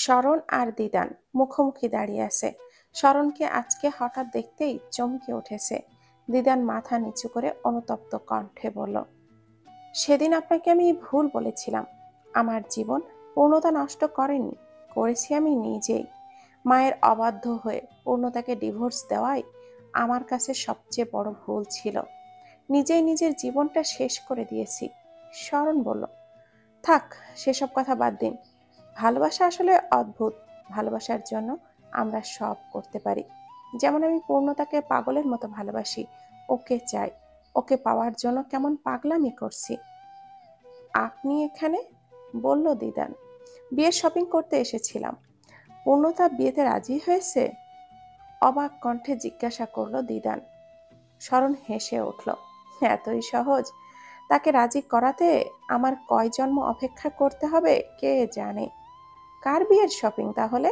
শরণ আর দিদান মুখোমুখি দাঁড়িয়ে আছে। শরণকে আজকে হঠাৎ দেখতেই চমকে উঠেছে। দিদান মাথা নিচু করে অনুতপ্ত কণ্ঠে বলল, সেদিন আপনাকে আমি ভুল বলেছিলাম। আমার জীবন পূর্ণতা নষ্ট করেনি, করেছি আমি নিজেই। মায়ের অবাধ্য হয়ে পূর্ণতাকে ডিভোর্স দেওয়াই আমার কাছে সবচেয়ে বড় ভুল ছিল। নিজেই নিজের জীবনটা শেষ করে দিয়েছি। শরণ বলল, থাক, সেসব কথা বাদ দিন। ভালোবাসা আসলে অদ্ভুত। ভালোবাসার জন্য আমরা সব করতে পারি। যেমন আমি পূর্ণতাকে পাগলের মতো ভালোবাসি, ওকে চাই, ওকে পাওয়ার জন্য কেমন পাগলামি করছি। আপনি এখানে? বলল দিদান। বিয়ের শপিং করতে এসেছিলাম। পূর্ণতা বিয়েতে রাজি হয়েছে? অবাক কণ্ঠে জিজ্ঞাসা করলো দিদান। শরণ হেসে উঠল। এতই সহজ? তাকে রাজি করাতে আমার কয় জন্ম অপেক্ষা করতে হবে কে জানে। কার বিয়ের শপিং তাহলে?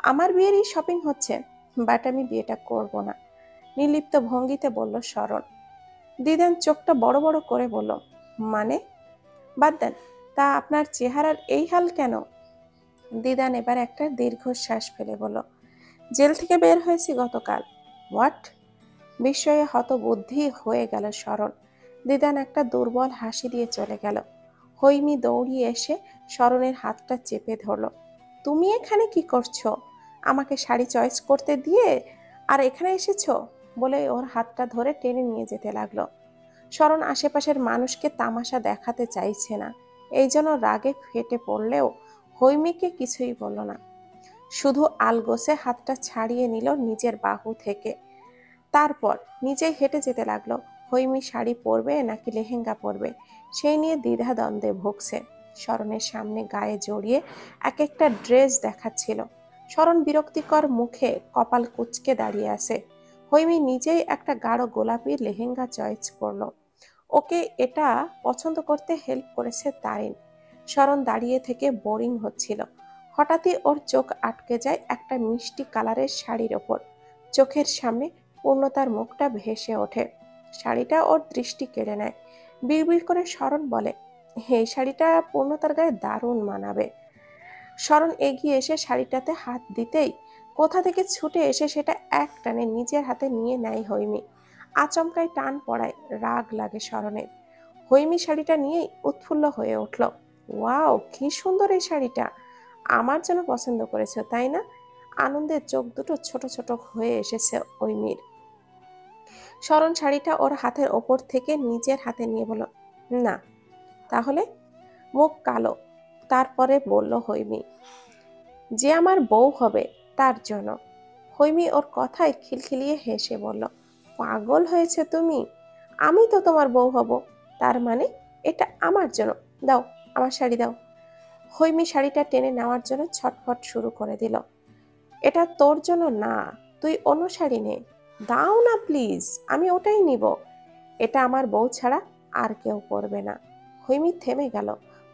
আমার বিয়েরই শপিং হচ্ছে, বাট আমি বিয়েটা করব না, নির্লিপ্ত ভঙ্গিতে বলল শরণ। দিদান চোখটা বড় বড় করে বলল, মানে? বাদ দেন, তা আপনার চেহারার এই হাল কেন? দিদান এবার একটা দীর্ঘশ্বাস ফেলে বলল, জেল থেকে বের হয়েছি গতকাল। হোয়াট? বিস্ময়ে হতবুদ্ধি হয়ে গেল শরণ। দিদান একটা দুর্বল হাসি দিয়ে চলে গেল। হৈমি দৌড়িয়ে এসে শরণের হাতটা চেপে ধরল। তুমি এখানে কি করছো? আমাকে শাড়ি চয়েস করতে দিয়ে আর এখানে এসেছো? বলে ওর হাতটা ধরে টেনে নিয়ে যেতে লাগলো। শরণ আশেপাশের মানুষকে তামাশা দেখাতে চাইছে না, এই জন্য রাগে ফেটে পড়লেও হৈমিকে কিছুই বলল না। শুধু আলগোসে হাতটা ছাড়িয়ে নিল নিজের বাহু থেকে। তারপর নিজেই হেঁটে যেতে লাগলো। হৈমি শাড়ি পরবে নাকি লেহেঙ্গা পরবে সেই নিয়ে দ্বিধাদ্বন্দ্বে ভুগছে। শরণের সামনে গায়ে জড়িয়ে এক একটা ড্রেস দেখাচ্ছিল। শরণ বিরক্তিকর মুখে কপাল কুঁচকে দাঁড়িয়ে আছে। হৈমি নিজেই একটা গাঢ় গোলাপি লেহেঙ্গা চয়েস করলো। ওকে এটা পছন্দ করতে হেল্প করেছে তারিন। শরণ দাঁড়িয়ে থেকে বোরিং হচ্ছিল। হঠাৎই ওর চোখ আটকে যায় একটা মিষ্টি কালারের শাড়ির ওপর। চোখের সামনে পূর্ণতার মুখটা ভেসে ওঠে। শাড়িটা ওর দৃষ্টি কেড়ে নেয়। বিড়বিড় করে শরণ বলে, এই শাড়িটা পূর্ণতার গায়ে দারুণ মানাবে। শরণ এগিয়ে এসে শাড়িটাতে হাত দিতেই কোথা থেকে ছুটে এসে সেটা এক টানে নিজের হাতে নিয়ে নেয় হৈমি। আচমকায় টান পড়ায় রাগ লাগে শরণের। হৈমি শাড়িটা নিয়েই উৎফুল্ল হয়ে উঠল। ওয়াও, কি সুন্দর এই শাড়িটা! আমার জন্য পছন্দ করেছো তাই না? আনন্দে চোখ দুটো ছোট ছোট হয়ে এসেছে হৈমির। শরণ শাড়িটা ওর হাতের ওপর থেকে নিজের হাতে নিয়ে বলল, না। তাহলে? মুখ কালো। তারপরে বলল হৈমি, যে আমার বউ হবে তার জন্য। হৈমি ওর কথায় খিলখিলিয়ে হেসে বলল, পাগল হয়েছে তুমি? আমি তো তোমার বউ হব, তার মানে এটা আমার জন্য। দাও, আমার শাড়ি দাও। হৈমি শাড়িটা টেনে নেওয়ার জন্য ছটফট শুরু করে দিল। এটা তোর জন্য না, তুই অন্য শাড়ি নে। দাও না প্লিজ, আমি ওটাই নিব। এটা আমার বউ ছাড়া আর কেউ পরবে না। হৈমি থেমে গেল।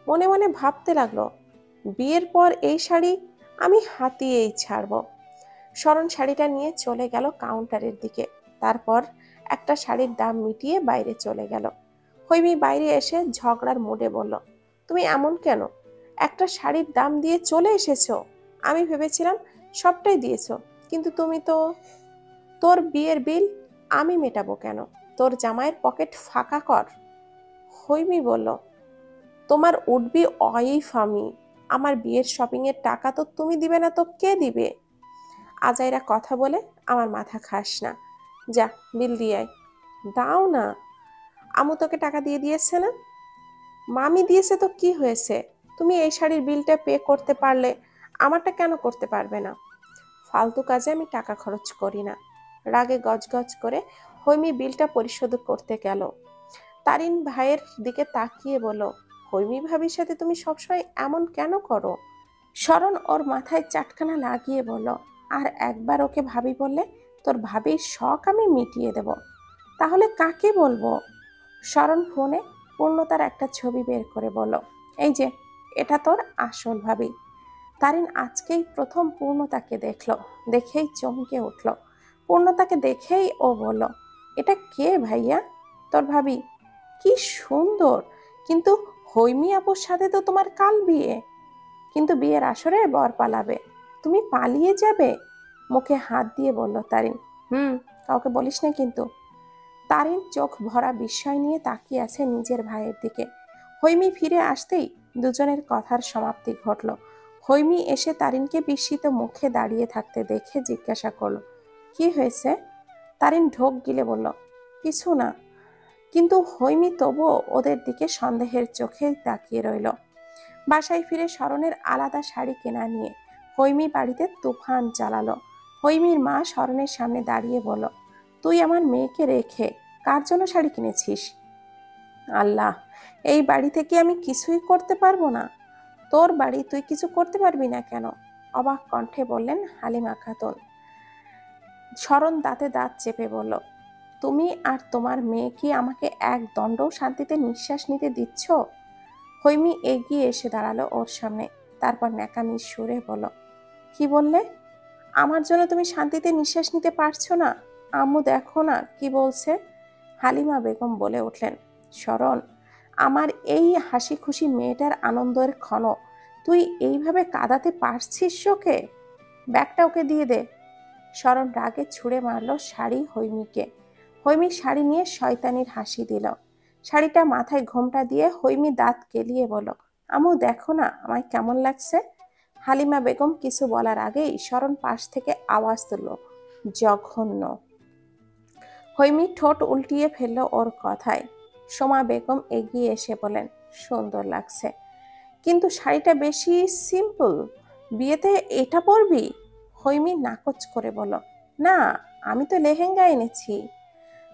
মনে মনে ভাবতে লাগলো, বিয়ের পর এই শাড়ি আমি হাতিয়েই ছাড়ব। শরণ শাড়িটা নিয়ে চলে গেল কাউন্টারের দিকে। তারপর একটা শাড়ির দাম মিটিয়ে বাইরে চলে গেল। হৈমি বাইরে এসে ঝগড়ার মুডে বলল, তুমি এমন কেন? একটা শাড়ির দাম দিয়ে চলে এসেছো। আমি ভেবেছিলাম সবটাই দিয়েছো, কিন্তু তুমি তো। তোর বিয়ের বিল আমি মেটাবো কেন? তোর জামাইয়ের পকেট ফাঁকা কর। হৈমি বলল, তোমার উঠবি অইফ আমি। আমার বিয়ের শপিং এর টাকা তো তুমি দিবে না তো কে দিবে? আজাইরা কথা বলে আমার মাথা খাস না। যা, বিল দিয়ে আয়। দাও না। আমু তোকে টাকা দিয়ে দিয়েছে না? মামি দিয়েছে তো কি হয়েছে? তুমি এই শাড়ির বিলটা পে করতে পারলে আমারটা কেন করতে পারবে না? ফালতু কাজে আমি টাকা খরচ করি না। রাগে গজগজ করে হৈমি বিলটা পরিশোধ করতে গেল। তারিন ভাইয়ের দিকে তাকিয়ে বলল, হৈমি ভাবির সাথে তুমি সবসময় এমন কেন করো? শরণ ওর মাথায় চাটখানা লাগিয়ে বলল, আর একবার ওকে ভাবি বললে তোর ভাবির শখ আমি মিটিয়ে দেব। তাহলে কাকে বলবো? শরণ ফোনে পূর্ণতার একটা ছবি বের করে বলল, এই যে, এটা তোর আসল ভাবি। তারিন আজকেই প্রথম পূর্ণতাকে দেখল। দেখেই চমকে উঠল। পূর্ণতাকে দেখেই ও বলল, এটা কে ভাইয়া? তোর ভাবি? কি সুন্দর! কিন্তু হৈমি আপুর সাথে তো তোমার কাল বিয়ে। কিন্তু বিয়ের আসরে বর পালাবে। তুমি পালিয়ে যাবে? মুখে হাত দিয়ে বলল তারিন। কাউকে বলিস না কিন্তু। তারিন চোখ ভরা বিস্ময় নিয়ে তাকিয়ে আছে নিজের ভাইয়ের দিকে। হৈমি ফিরে আসতেই দুজনের কথার সমাপ্তি ঘটল। হৈমি এসে তারিনকে বিস্মিত মুখে দাঁড়িয়ে থাকতে দেখে জিজ্ঞাসা করলো, কি হয়েছে? তারিন ঢোক গিলে বলল, কিছু না। কিন্তু হৈমি তবুও ওদের দিকে সন্দেহের চোখে তাকিয়ে রইল। বাসায় ফিরে শরণের আলাদা শাড়ি কেনা নিয়ে হৈমি বাড়িতে তুফান চালালো। হৈমির মা শরণের সামনে দাঁড়িয়ে বলল, তুই আমার মেয়েকে রেখে কার জন্য শাড়ি কিনেছিস? আল্লাহ, এই বাড়ি থেকে আমি কিছুই করতে পারবো না? তোর বাড়ি, তুই কিছু করতে পারবি না কেন? অবাক কণ্ঠে বললেন হালিমা খাতুন। শরণ দাঁতে দাঁত চেপে বলল, তুমি আর তোমার মেয়ে কি আমাকে এক দণ্ডও শান্তিতে নিঃশ্বাস নিতে দিচ্ছ? হৈমি এগিয়ে এসে দাঁড়ালো ওর সামনে, তারপর ন্যাকামির সুরে বলল, কি বললে? আমার জন্য তুমি শান্তিতে নিঃশ্বাস নিতে পারছো না? আম্মু দেখো না কি বলছে। হালিমা বেগম বলে উঠলেন, শরণ, আমার এই হাসি খুশি মেয়েটার আনন্দের ক্ষণ তুই এইভাবে কাঁদাতে পারছিস ওকে? ব্যাগটা ওকে দিয়ে দে। শরণ রাগে ছুঁড়ে মারল শাড়ি হৈমিকে। হৈমি শাড়ি নিয়ে শয়তানির হাসি দিল। শাড়িটা মাথায় ঘোমটা দিয়ে হৈমি দাঁত কেলিয়ে বলল, আম্মু দেখো না আমায় কেমন লাগছে। হালিমা বেগম কিছু বলার আগেই শরণ পাশ থেকে আওয়াজ তুলল, জঘন্য। হৈমি ঠোঁট উল্টিয়ে ফেলল ওর কথায়। সোমা বেগম এগিয়ে এসে বলেন, সুন্দর লাগছে, কিন্তু শাড়িটা বেশি সিম্পল। বিয়েতে এটা পরবি? হৈমি নাকচ করে বলল, না, আমি তো লেহেঙ্গা এনেছি।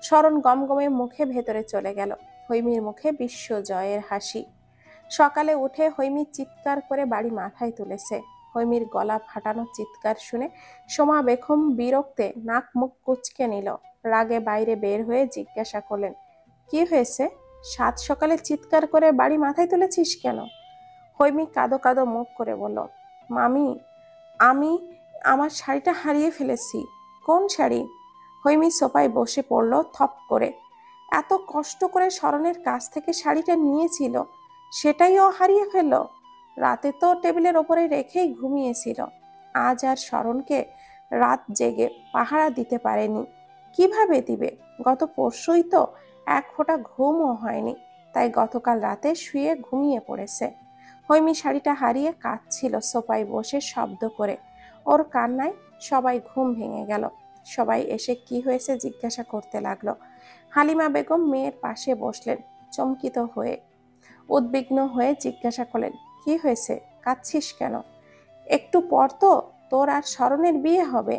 শরণ গমগমে মুখে ভেতরে চলে গেল। হৈমির মুখে বিশ্বজয়ের হাসি। সকালে উঠে হৈমি চিৎকার করে বাড়ি মাথায় তুলেছে। হৈমির গলা ফাটানো চিৎকার শুনে সোমা বেগম বিরক্তে নাক মুখ কুঁচকে নিল। রাগে বাইরে বের হয়ে জিজ্ঞাসা করলেন, কি হয়েছে? সাত সকালে চিৎকার করে বাড়ি মাথায় তুলেছিস কেন? হৈমি কাঁদো কাঁদো মুখ করে বলল, মামি, আমি আমার শাড়িটা হারিয়ে ফেলেছি। কোন শাড়ি? হৈমি সোফায় বসে পড়ল থপ করে। এত কষ্ট করে শরণের কাছ থেকে শাড়িটা নিয়েছিল, সেটাই ও হারিয়ে ফেলল। রাতে তো টেবিলের ওপরে রেখেই ঘুমিয়েছিল। আজ আর শরণকে রাত জেগে পাহারা দিতে পারেনি। কিভাবে দিবে? গত পরশুই তো এক ফোঁটা ঘুমও হয়নি, তাই গতকাল রাতে শুয়ে ঘুমিয়ে পড়েছে। হৈমি শাড়িটা হারিয়ে কাঁদছিল সোফায় বসে শব্দ করে। ওর কান্নায় সবাই ঘুম ভেঙে গেল। সবাই এসে কি হয়েছে জিজ্ঞাসা করতে লাগলো। হালিমা বেগম মেয়ের পাশে বসলেন চমকিত হয়ে। উদ্বিগ্ন হয়ে জিজ্ঞাসা করলেন, কি হয়েছে? কাঁদছিস কেন? একটু পর তো তোর আর শরণের বিয়ে হবে।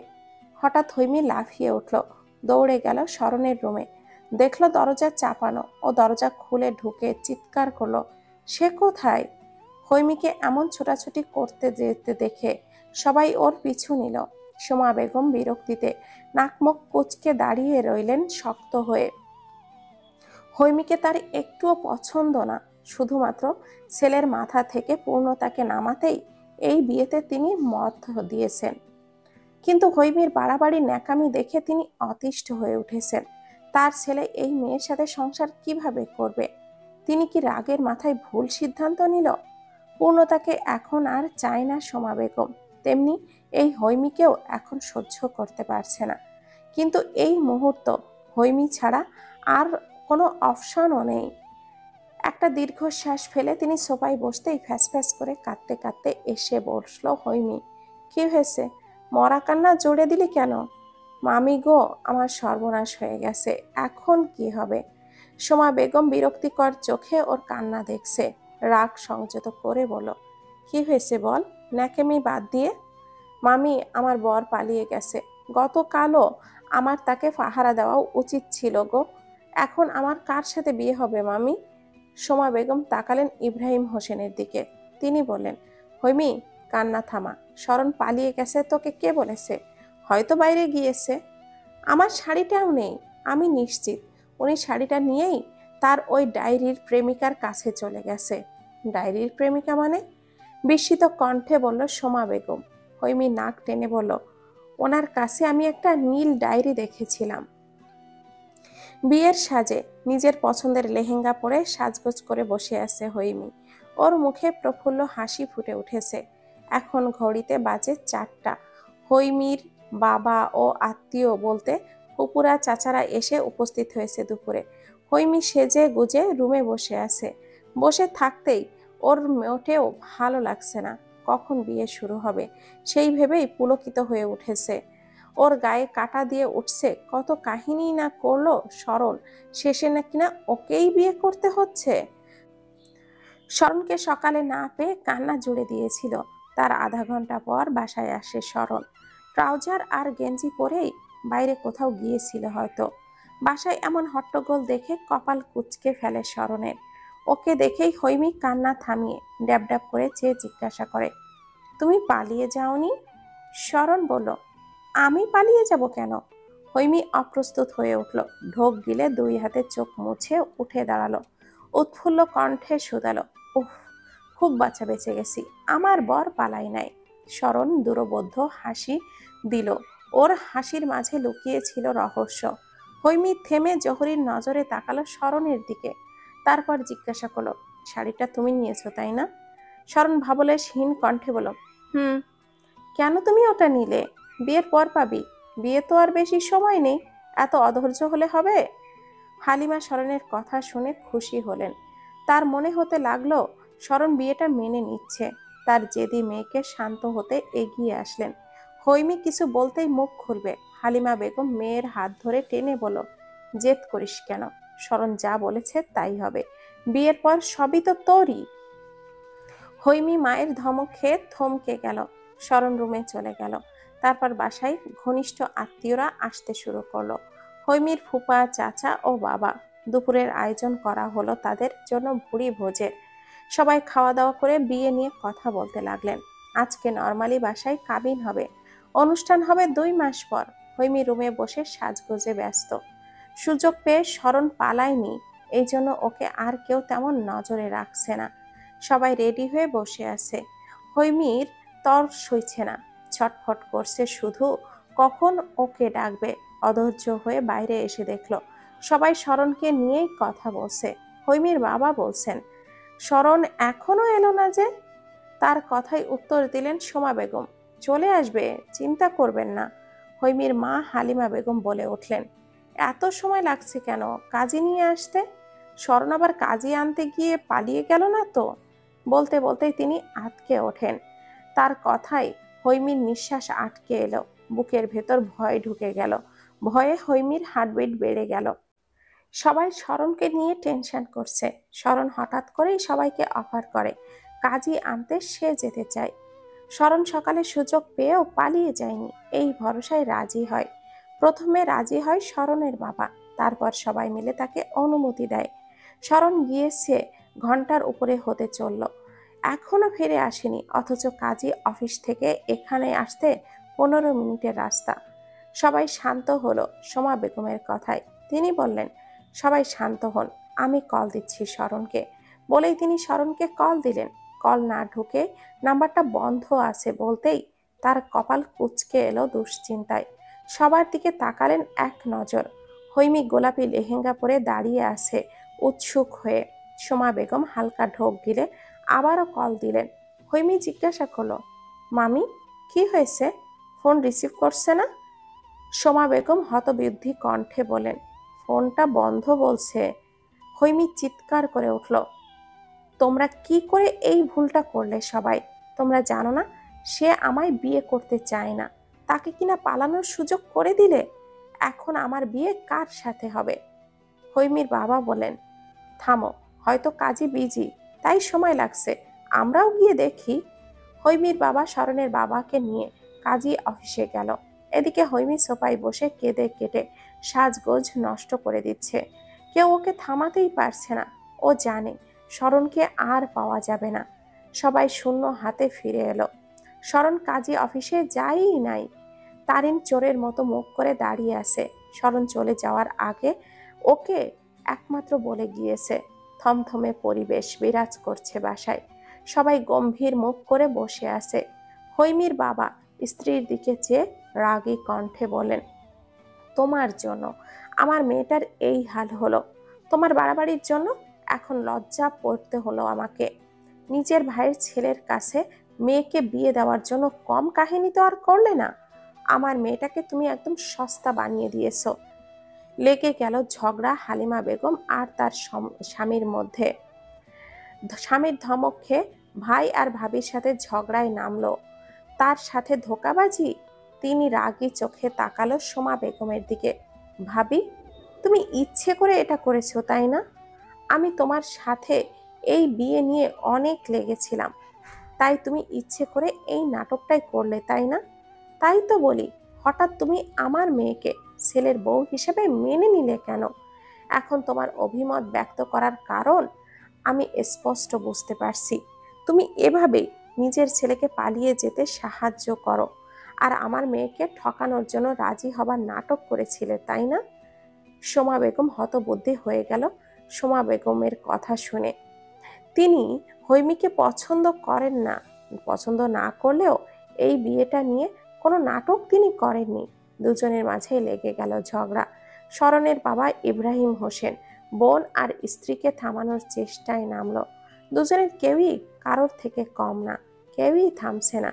হঠাৎ হৈমি লাফিয়ে উঠল, দৌড়ে গেল শরণের রুমে। দেখলো দরজা চাপানো। ও দরজা খুলে ঢুকে চিৎকার করলো, সে কোথায়? হৈমিকে এমন ছোটাছুটি করতে যেতে দেখে সবাই ওর পিছু নিল। সোমা বেগম বিরক্তিতে নাক মুখ কুঁচকে দাঁড়িয়ে রইলেন শক্ত হয়ে। হৈমিকে তার একটুও পছন্দ না। শুধুমাত্র ছেলের মাথা থেকে পূর্ণতাকে নামাতেই এই বিয়েতে তিনি মত দিয়েছেন। কিন্তু হৈমির বাড়াবাড়ি ন্যাকামি দেখে তিনি অতিষ্ঠ হয়ে উঠেছেন। তার ছেলে এই মেয়ের সাথে সংসার কিভাবে করবে? তিনি কি রাগের মাথায় ভুল সিদ্ধান্ত নিল? পূর্ণতাকে এখন আর চায় না সোমা বেগম, তেমনি এই হৈমিকেও এখন সহ্য করতে পারছে না। কিন্তু এই মুহূর্ত হৈমি ছাড়া আর কোনো অপশনও নেই। একটা দীর্ঘশ্বাস ফেলে তিনি সোফায় বসতেই ফ্যাস ফ্যাস করে কাঁদতে কাঁদতে এসে বসলো হৈমি। কি হয়েছে? মরা কান্না জোরে দিলি কেন? মামি গো, আমার সর্বনাশ হয়ে গেছে, এখন কি হবে? সোমা বেগম বিরক্তিকর চোখে ওর কান্না দেখছে। রাগ সংযত করে বলল, কি হয়েছে বল, ন্যাকামি বাদ দিয়ে। মামি, আমার বর পালিয়ে গেছে। গতকালও আমার তাকে পাহারা দেওয়া উচিত ছিল গো। এখন আমার কার সাথে বিয়ে হবে মামি? সোমা বেগম তাকালেন ইব্রাহিম হোসেনের দিকে। তিনি বললেন, হৈমি, কান্না থামা। শরণ পালিয়ে গেছে তোকে কে বলেছে? হয়তো বাইরে গিয়েছে। আমার শাড়িটাও নেই। আমি নিশ্চিত উনি শাড়িটা নিয়েই তার ওই ডায়েরির প্রেমিকার কাছে চলে গেছে। ডায়েরির প্রেমিকা মানে? বিস্মিত কণ্ঠে বলল সোমা বেগম। হৈমি নাক টেনে বলল, ওনার কাছে আমি একটা নীল ডায়েরি দেখেছিলাম। বিয়ের সাজে নিজের পছন্দের লেহেঙ্গা পরে সাজগোজ করে বসে আছে হৈমি। ওর মুখে প্রফুল্ল হাসি ফুটে উঠেছে। এখন ঘড়িতে বাজে 4টা। হৈমির বাবা ও আত্মীয় বলতে ফুপুরা চাচারা এসে উপস্থিত হয়েছে দুপুরে। হৈমি সেজে গুজে রুমে বসে আছে। বসে থাকতেই ওর মোটেও ভালো লাগছে না। কখন বিয়ে শুরু হবে সেই ভেবেই পুলকিত হয়ে উঠেছে। ওর গায়ে কাটা দিয়ে উঠছে, কত কাহিনী না করলো শরণ, শেষে নাকি না ওকেই বিয়ে করতে হচ্ছে। শরণকে সকালে না পেয়ে কান্না জুড়ে দিয়েছিল। তার আধা ঘন্টা পর বাসায় আসে শরণ। ট্রাউজার আর গেঞ্জি পরেই বাইরে কোথাও গিয়েছিল হয়তো। বাসায় এমন হট্টগোল দেখে কপাল কুঁচকে ফেলে শরণের। ওকে দেখেই হৈমি কান্না থামিয়ে ড্যাব ড্যাব করে চেয়ে জিজ্ঞাসা করে, তুমি পালিয়ে যাওনি? শরণ বলল, আমি পালিয়ে যাব কেন? হৈমি অপ্রস্তুত হয়ে উঠল। ঢোক গিলে 2 হাতে চোখ মুছে উঠে দাঁড়ালো। উৎফুল্ল কণ্ঠে শুধালো, উফ, খুব বাঁচা বেঁচে গেছি, আমার বর পালাই নাই। শরণ দূরবোধ্য হাসি দিল। ওর হাসির মাঝে লুকিয়ে ছিল রহস্য। হৈমি থেমে জহরির নজরে তাকালো শরণের দিকে। তারপর জিজ্ঞাসা করলো, শাড়িটা তুমি নিয়েছো তাই না? শরণ ভাবলেশহীন কণ্ঠে বলল, হুম। কেন তুমি ওটা নিলে? বিয়ের পর পাবি। বিয়ে তো আর বেশি সময় নেই, এত অধৈর্য হলে হবে? হালিমা শরণের কথা শুনে খুশি হলেন। তার মনে হতে লাগলো শরণ বিয়েটা মেনে নিচ্ছে। তার জেদি মেয়েকে শান্ত হতে এগিয়ে আসলেন। হৈমি কিছু বলতেই মুখ খুলবে, হালিমা বেগম মেয়ের হাত ধরে টেনে বলল, জেদ করিস কেন? শরণ যা বলেছে তাই হবে। বিয়ের পর সবই তো তোরই। হৈমি মায়ের ধমক খেয়ে থমকে গেল। শরণ রুমে চলে গেল। তারপর বাসায় ঘনিষ্ঠ আত্মীয়রা আসতে শুরু করলো। হৈমির ফুপা, চাচা ও বাবা। দুপুরের আয়োজন করা হলো তাদের জন্য ভুরি ভোজের। সবাই খাওয়া দাওয়া করে বিয়ে নিয়ে কথা বলতে লাগলেন। আজকে নর্মালি বাসায় কাবিন হবে। অনুষ্ঠান হবে 2 মাস পর। হৈমি রুমে বসে সাজগোজে ব্যস্ত। সুযোগ পেয়ে শরণ পালায়নি, এই জন্য ওকে আর কেউ তেমন নজরে রাখছে না। সবাই রেডি হয়ে বসে আছে। হৈমির তর সইছে না, ছটফট করছে শুধু কখন ওকে ডাকবে। অধৈর্য হয়ে বাইরে এসে দেখলো সবাই শরণকে নিয়েই কথা বলছে। হৈমির বাবা বলছেন, শরণ এখনো এলো না যে? তার কথায় উত্তর দিলেন সোমা বেগম, চলে আসবে, চিন্তা করবেন না। হৈমির মা হালিমা বেগম বলে উঠলেন, এত সময় লাগছে কেন কাজী নিয়ে আসতে? শরণ আবার কাজী আনতে গিয়ে পালিয়ে গেল না তো? বলতে বলতেই তিনি আটকে ওঠেন। তার কথায় হৈমির নিঃশ্বাস আটকে এলো। বুকের ভেতর ভয় ঢুকে গেল। ভয়ে হৈমির হার্টবিট বেড়ে গেল। সবাই শরণকে নিয়ে টেনশন করছে। শরণ হঠাৎ করেই সবাইকে অফার করে কাজী আনতে সে যেতে চায়। শরণ সকালে সুযোগ পেয়েও পালিয়ে যায়নি, এই ভরসায় রাজি হয়। প্রথমে রাজি হয় শরণের বাবা, তারপর সবাই মিলে তাকে অনুমতি দেয়। শরণ গিয়েছে ঘন্টার উপরে হতে চলল, এখনো ফিরে আসেনি, অথচ কাজী অফিস থেকে এখানে আসতে 15 মিনিটের রাস্তা। সবাই শান্ত হলো সোমা বেগমের কথায়। তিনি বললেন, সবাই শান্ত হন, আমি কল দিচ্ছি শরণকে। বলেই তিনি শরণকে কল দিলেন। কল না ঢুকে নাম্বারটা বন্ধ আছে বলতেই তার কপাল কুঁচকে এলো দুশ্চিন্তায়। সবার দিকে তাকালেন এক নজর। হৈমি গোলাপি লেহেঙ্গা পরে দাঁড়িয়ে আছে উৎসুক হয়ে। সোমা বেগম হালকা ঢোক গিলে আবারও কল দিলেন। হৈমি জিজ্ঞাসা করলো, মামি, কি হয়েছে? ফোন রিসিভ করছে না? সোমা বেগম হতবুদ্ধি কণ্ঠে বলেন, ফোনটা বন্ধ বলছে। হৈমি চিৎকার করে উঠল, তোমরা কি করে এই ভুলটা করলে সবাই? তোমরা জানো না সে আমায় বিয়ে করতে চায় না, তাকে কিনা পালানোর সুযোগ করে দিলে। এখন আমার বিয়ে কার সাথে হবে? হৈমির বাবা বলেন, থামো, হয়তো কাজী বিজি, তাই সময় লাগছে, আমরাও গিয়ে দেখি। হৈমির বাবা শরণের বাবাকে নিয়ে কাজী অফিসে গেল। এদিকে হৈমি সোফায় বসে কেঁদে কেটে সাজগোজ নষ্ট করে দিচ্ছে। কেউ ওকে থামাতেই পারছে না। ও জানে শরণকে আর পাওয়া যাবে না। সবাই শূন্য হাতে ফিরে এলো। শরণ কাজী অফিসে যায়ই নাই। তারিন চোরের মতো মুখ করে দাঁড়িয়ে আছে। শরণ চলে যাওয়ার আগে ওকে একমাত্র বলে গিয়েছে। থমথমে পরিবেশ বিরাজ করছে বাসায়। সবাই গম্ভীর মুখ করে বসে আছে। হৈমির বাবা স্ত্রীর দিকে চেয়ে রাগী কণ্ঠে বলেন, তোমার জন্য আমার মেয়েটার এই হাল হলো। তোমার বাড়াবাড়ির জন্য এখন লজ্জা পড়তে হলো আমাকে। নিজের ভাইয়ের ছেলের কাছে মেয়েকে বিয়ে দেওয়ার জন্য কম কাহিনী তো আর করলে না। আমার মেয়েটাকে তুমি একদম সস্তা বানিয়ে দিয়েছো। লেগে গেল ঝগড়া হালিমা বেগম আর তার স্বামীর মধ্যে। স্বামীর ধমক খেয়ে ভাই আর ভাবির সাথে ঝগড়ায় নামলো। তার সাথে ধোঁকাবাজি। তিনি রাগী চোখে তাকালো সোমা বেগমের দিকে। ভাবি, তুমি ইচ্ছে করে এটা করেছো তাই না? আমি তোমার সাথে এই বিয়ে নিয়ে অনেক লেগেছিলাম, তাই তুমি ইচ্ছে করে এই নাটকটাই করলে তাই না? তাই তো বলি, হঠাৎ তুমি আমার মেয়েকে ছেলের বউ হিসেবে মেনে নিলে কেন? এখন তোমার অভিমত ব্যক্ত করার কারণ আমি স্পষ্ট বুঝতে পারছি। তুমি এভাবে নিজের ছেলেকে পালিয়ে যেতে সাহায্য করো, আর আমার মেয়েকে ঠকানোর জন্য রাজি হবার নাটক করেছিলে তাই না? সোমা বেগম হতবুদ্ধি হয়ে গেল সোমা বেগমের কথা শুনে। তিনি হৈমিকে পছন্দ করেন না, পছন্দ না করলেও এই বিয়েটা নিয়ে কোনো নাটক তিনি করেননি। দুজনের মাঝে লেগে গেল ঝগড়া। শরণের বাবা ইব্রাহিম হোসেন বোন আর স্ত্রীকে থামানোর চেষ্টায় নামলো। দুজনের কেউই কারোর থেকে কম না, কেউই থামছে না।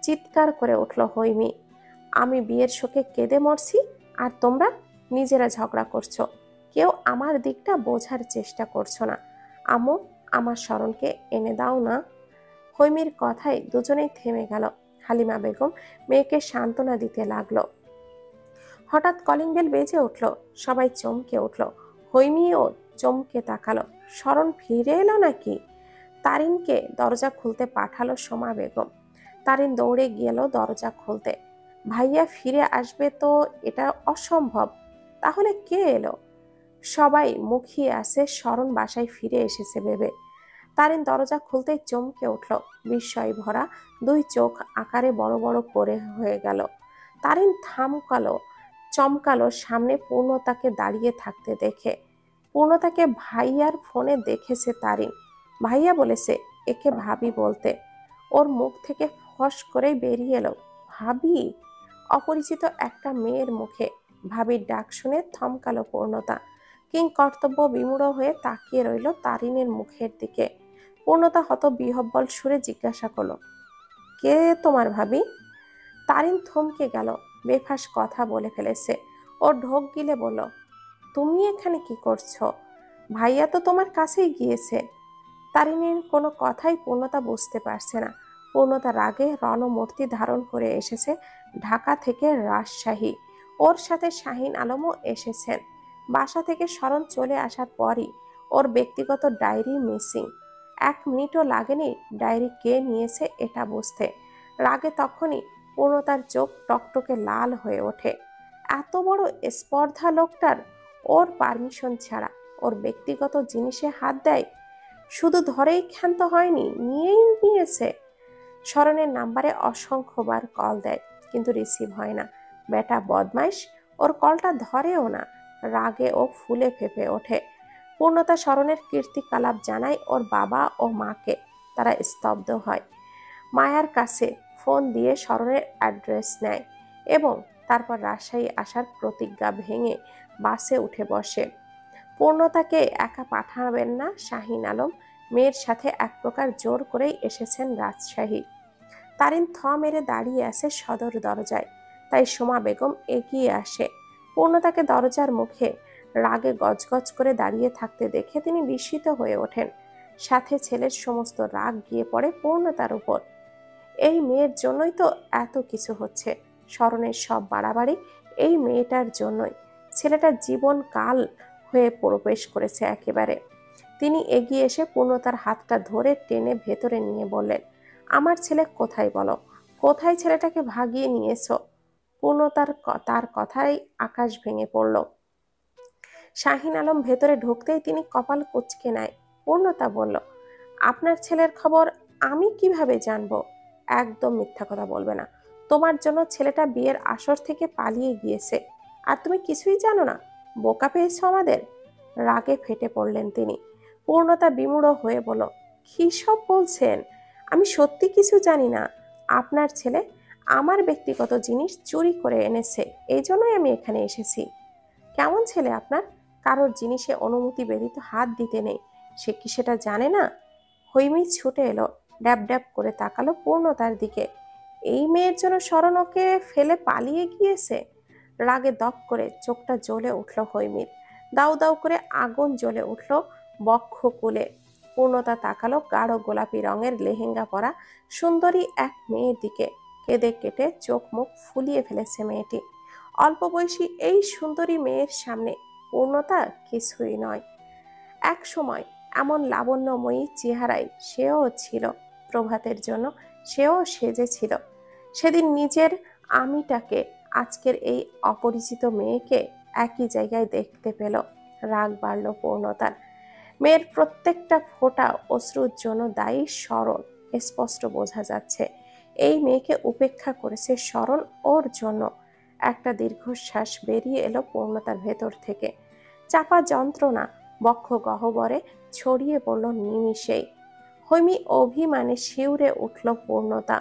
চিৎকার করে উঠল হৈমি, আমি বিয়ের শোকে কেঁদে মরছি, আর তোমরা নিজেরা ঝগড়া করছো। কেউ আমার দিকটা বোঝার চেষ্টা করছো না। আম্মু, আমার শরণকে এনে দাও না। হৈমির কথায় দুজনেই থেমে গেল। হালিমা বেগম মেয়েকে সান্ত্বনা দিতে লাগলো। হঠাৎ কলিং বেল বেজে উঠল। সবাই চমকে উঠল। হৈমিও চমকে তাকালো। শরণ ফিরে এলো নাকি? তারিনকে দরজা খুলতে পাঠালো সোমা বেগম। তারিন দৌড়ে গেল দরজা খুলতে। ভাইয়া ফিরে আসবে তো এটা অসম্ভব। তাহলে কে এলো? সবাই মুখিয়ে আছে শরণ বাসায় ফিরে এসেছে ভেবে। তারিন দরজা খুলতেই চমকে উঠল। বিস্ময় ভরা দুই চোখ আকারে বড় বড় করে হয়ে গেল। তারিন চমকালো সামনে পূর্ণতাকে দাঁড়িয়ে থাকতে দেখে। পূর্ণতাকে ভাইয়ার ফোনে দেখেছে তারিন। ভাইয়া বলেছে একে ভাবি বলতে। ওর মুখ থেকে ফস করে বেরিয়ে এলো, ভাবি। অপরিচিত একটা মেয়ের মুখে ভাবির ডাক শুনে থমকালো পূর্ণতা। কিং কর্তব্য বিমূঢ় হয়ে তাকিয়ে রইল তারিনের মুখের দিকে। পূর্ণতা হতবিহ্বল সুরে জিজ্ঞাসা করলো, কে তোমার ভাবি? তারিন থমকে গেল। বেফাস কথা বলে ফেলেছে। ও ঢোক গিলে বলল, তুমি এখানে কি করছো? ভাইয়া তো তোমার কাছেই গিয়েছে। তারিনের কোনো কথাই পূর্ণতা বুঝতে পারছে না। পূর্ণতা রাগে রণমূর্তি ধারণ করে এসেছে ঢাকা থেকে রাজশাহী। ওর সাথে শাহিন আলমও এসেছেন। বাসা থেকে শরণ চলে আসার পরই ওর ব্যক্তিগত ডায়েরি মিসিং। 1 মিনিটও লাগেনি ডায়েরি কে নিয়েছে এটা বুঝতে। রাগে তখনই পূর্ণতার চোখ টকটকে লাল হয়ে ওঠে। এত বড় স্পর্ধা লোকটার! ওর পারমিশন ছাড়া ওর ব্যক্তিগত জিনিসে হাত দেয়। শুধু ধরেই ক্ষান্ত হয়নি, নিয়েই নিয়েছে। শরণের নাম্বারে অসংখ্যবার কল দেয়, কিন্তু রিসিভ হয় না। বেটা বদমাইশ, ওর কলটা ধরেও না। রাগে ও ফুলে ফেঁপে ওঠে। পূর্ণতা শরণের কীর্তিকলাপ জানায় ওর বাবা ও মাকে। তারা স্তব্ধ হয়। মায়ার কাছে ফোন দিয়ে শরণের অ্যাড্রেস নেয় এবং তারপর রাজশাহী আসার প্রতিজ্ঞা ভেঙে বাসে উঠে বসে। পূর্ণতাকে একা পাঠাবেন না শাহিন আলম। মেয়ের সাথে এক প্রকার জোর করেই এসেছেন রাজশাহী। তারিন থ মেরে দাঁড়িয়ে আছে সদর দরজায়। তাই সোমা বেগম এগিয়ে আসে। পূর্ণতাকে দরজার মুখে রাগে গজগজ করে দাঁড়িয়ে থাকতে দেখে তিনি বিস্মিত হয়ে ওঠেন। সাথে ছেলের সমস্ত রাগ গিয়ে পড়ে পূর্ণতার উপর। এই মেয়ের জন্যই তো এত কিছু হচ্ছে। শরণের সব বাড়াবাড়ি এই মেয়েটার জন্যই। ছেলেটার জীবন কাল হয়ে প্রবেশ করেছে একেবারে। তিনি এগিয়ে এসে পূর্ণতার হাতটা ধরে টেনে ভেতরে নিয়ে বললেন, আমার ছেলে কোথায় বলো? কোথায় ছেলেটাকে ভাগিয়ে নিয়েছো? তার কথাই আকাশ ভেঙে পড়ল। শাহিন আলম ভেতরে ঢুকতেই তিনি কপাল কুঁচকে নেয়। পূর্ণতা বলল, আপনার ছেলের খবর আমি কিভাবে জানবো? একদম মিথ্যা কথা বলবে না। তোমার জন্য ছেলেটা বিয়ের আসর থেকে পালিয়ে গিয়েছে, আর তুমি কিছুই জানো না? বোকা পেয়েছো আমাদের। রাগে ফেটে পড়লেন তিনি। পূর্ণতা বিমূঢ় হয়ে বলল, কী সব বলছেন? আমি সত্যি কিছু জানি না। আপনার ছেলে আমার ব্যক্তিগত জিনিস চুরি করে এনেছে, এই জন্যই আমি এখানে এসেছি। কেমন ছেলে আপনার? কারোর জিনিসে অনুমতি ব্যতীত হাত দিতে নেই, সে কি সেটা জানে না? হৈমি ছুটে এলো, ড্যাব ড্যাব করে তাকালো পূর্ণতার দিকে। এই মেয়ের জন্য শরণ ওকে ফেলে পালিয়ে গিয়েছে। রাগে দপ করে চোখটা জ্বলে উঠল হৈমির। দাউ দাউ করে আগুন জ্বলে উঠল বক্ষ কুলে। পূর্ণতা তাকালো গাঢ় গোলাপি রঙের লেহেঙ্গা পরা সুন্দরী এক মেয়ের দিকে। কেঁদে কেটে চোখ মুখ ফুলিয়ে ফেলেছে মেয়েটি। অল্প বয়সী এই সুন্দরী মেয়ের সামনে পূর্ণতা কিছুই নয়। এক সময় এমন লাবণ্যময়ী চেহারায় সেও ছিল। প্রভাতের জন্য সেও সেজেছিল। সেদিন নিজের আমিটাকে আজকের এই অপরিচিত মেয়েকে একই জায়গায় দেখতে পেল। রাগ বাড়ল পূর্ণতার। মেয়ের প্রত্যেকটা ফোঁটা অশ্রুর জন্য দায়ী শরণ। স্পষ্ট বোঝা যাচ্ছে এই মেয়েকে উপেক্ষা করেছে শরণ ওর জন্য। একটা দীর্ঘশ্বাস বেরিয়ে এলো পূর্ণতার ভেতর থেকে। চাপা যন্ত্রণা বক্ষ গহ্বরে ছড়িয়ে পড়ল নিমিষেই। হৈমি অভিমানে শিউরে উঠল পূর্ণতা।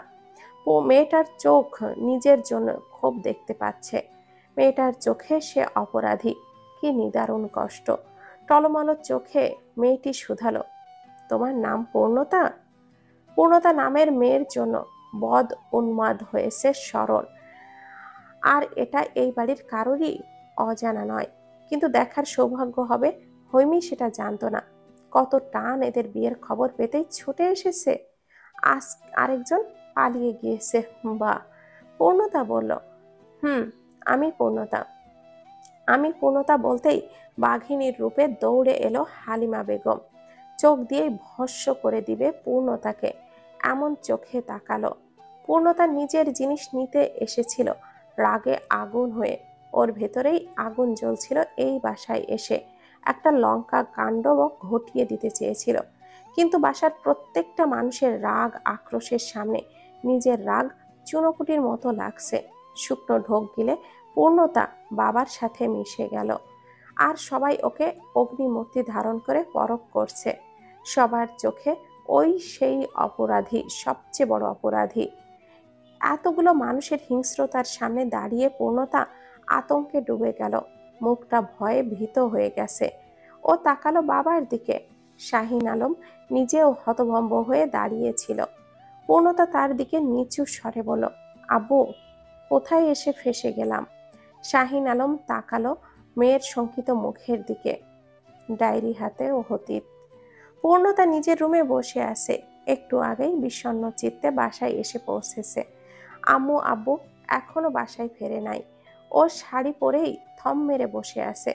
মেয়েটার চোখ নিজের জন্য ক্ষোভ দেখতে পাচ্ছে। মেয়েটার চোখে সে অপরাধী। কি নিদারুণ কষ্ট। টলমল চোখে মেয়েটি শুধালো, তোমার নাম পূর্ণতা? পূর্ণতা নামের মেয়ের জন্য বদ উন্মাদ হয়েছে শরণ। আর এটা এই বাড়ির কারোরই অজানা নয়। কিন্তু দেখার সৌভাগ্য হবে হৈমি সেটা জানতো না। কত টান এদের বিয়ের খবর পেতেই ছুটে এসেছে। আজ আরেকজন পালিয়ে গিয়েছে। বা পূর্ণতা বলল, আমি পূর্ণতা। আমি পূর্ণতা বলতেই বাঘিনীর রূপে দৌড়ে এলো হালিমা বেগম। চোখ দিয়েই ভস্ম করে দিবে পূর্ণতাকে এমন চোখে তাকালো। পূর্ণতা নিজের জিনিস নিতে এসেছিল রাগে আগুন হয়ে। ওর ভেতরেই আগুন জ্বলছিল এই বাসায় এসে। একটা লঙ্কা কাণ্ড ঘটিয়ে দিতে চেয়েছিল। কিন্তু বাসার প্রত্যেকটা মানুষের রাগ আক্রোশের সামনে নিজের রাগ চুনোপুটির মতো লাগছে। শুকনো ঢোক গিলে পূর্ণতা বাবার সাথে মিশে গেল। আর সবাই ওকে অগ্নিমূর্তি ধারণ করে পরখ করছে। সবার চোখে ওই সেই অপরাধী, সবচেয়ে বড় অপরাধী। এতগুলো মানুষের হিংস্রতার সামনে দাঁড়িয়ে পূর্ণতা আতঙ্কে ডুবে গেল। মুখটা ভয়ে ভীত হয়ে গেছে। ও তাকালো বাবার দিকে। শাহিন আলম নিজেও হতভম্ব হয়ে দাঁড়িয়েছিল। পূর্ণতা তার দিকে নিচু স্বরে বলল, আব্বু, কোথায় এসে ফেঁসে গেলাম? শাহিন আলম তাকালো মেয়ের শঙ্কিত মুখের দিকে। ডায়েরি হাতে ও হতিত। পূর্ণতা নিজের রুমে বসে আছে। একটু আগেই বিষণ্ণ চিত্তে বাসায় এসে পৌঁছেছে। আম্মু আব্বু এখনো বাসায় ফেরে নাই। ও শাড়ি পরেই থম মেরে বসে আছে।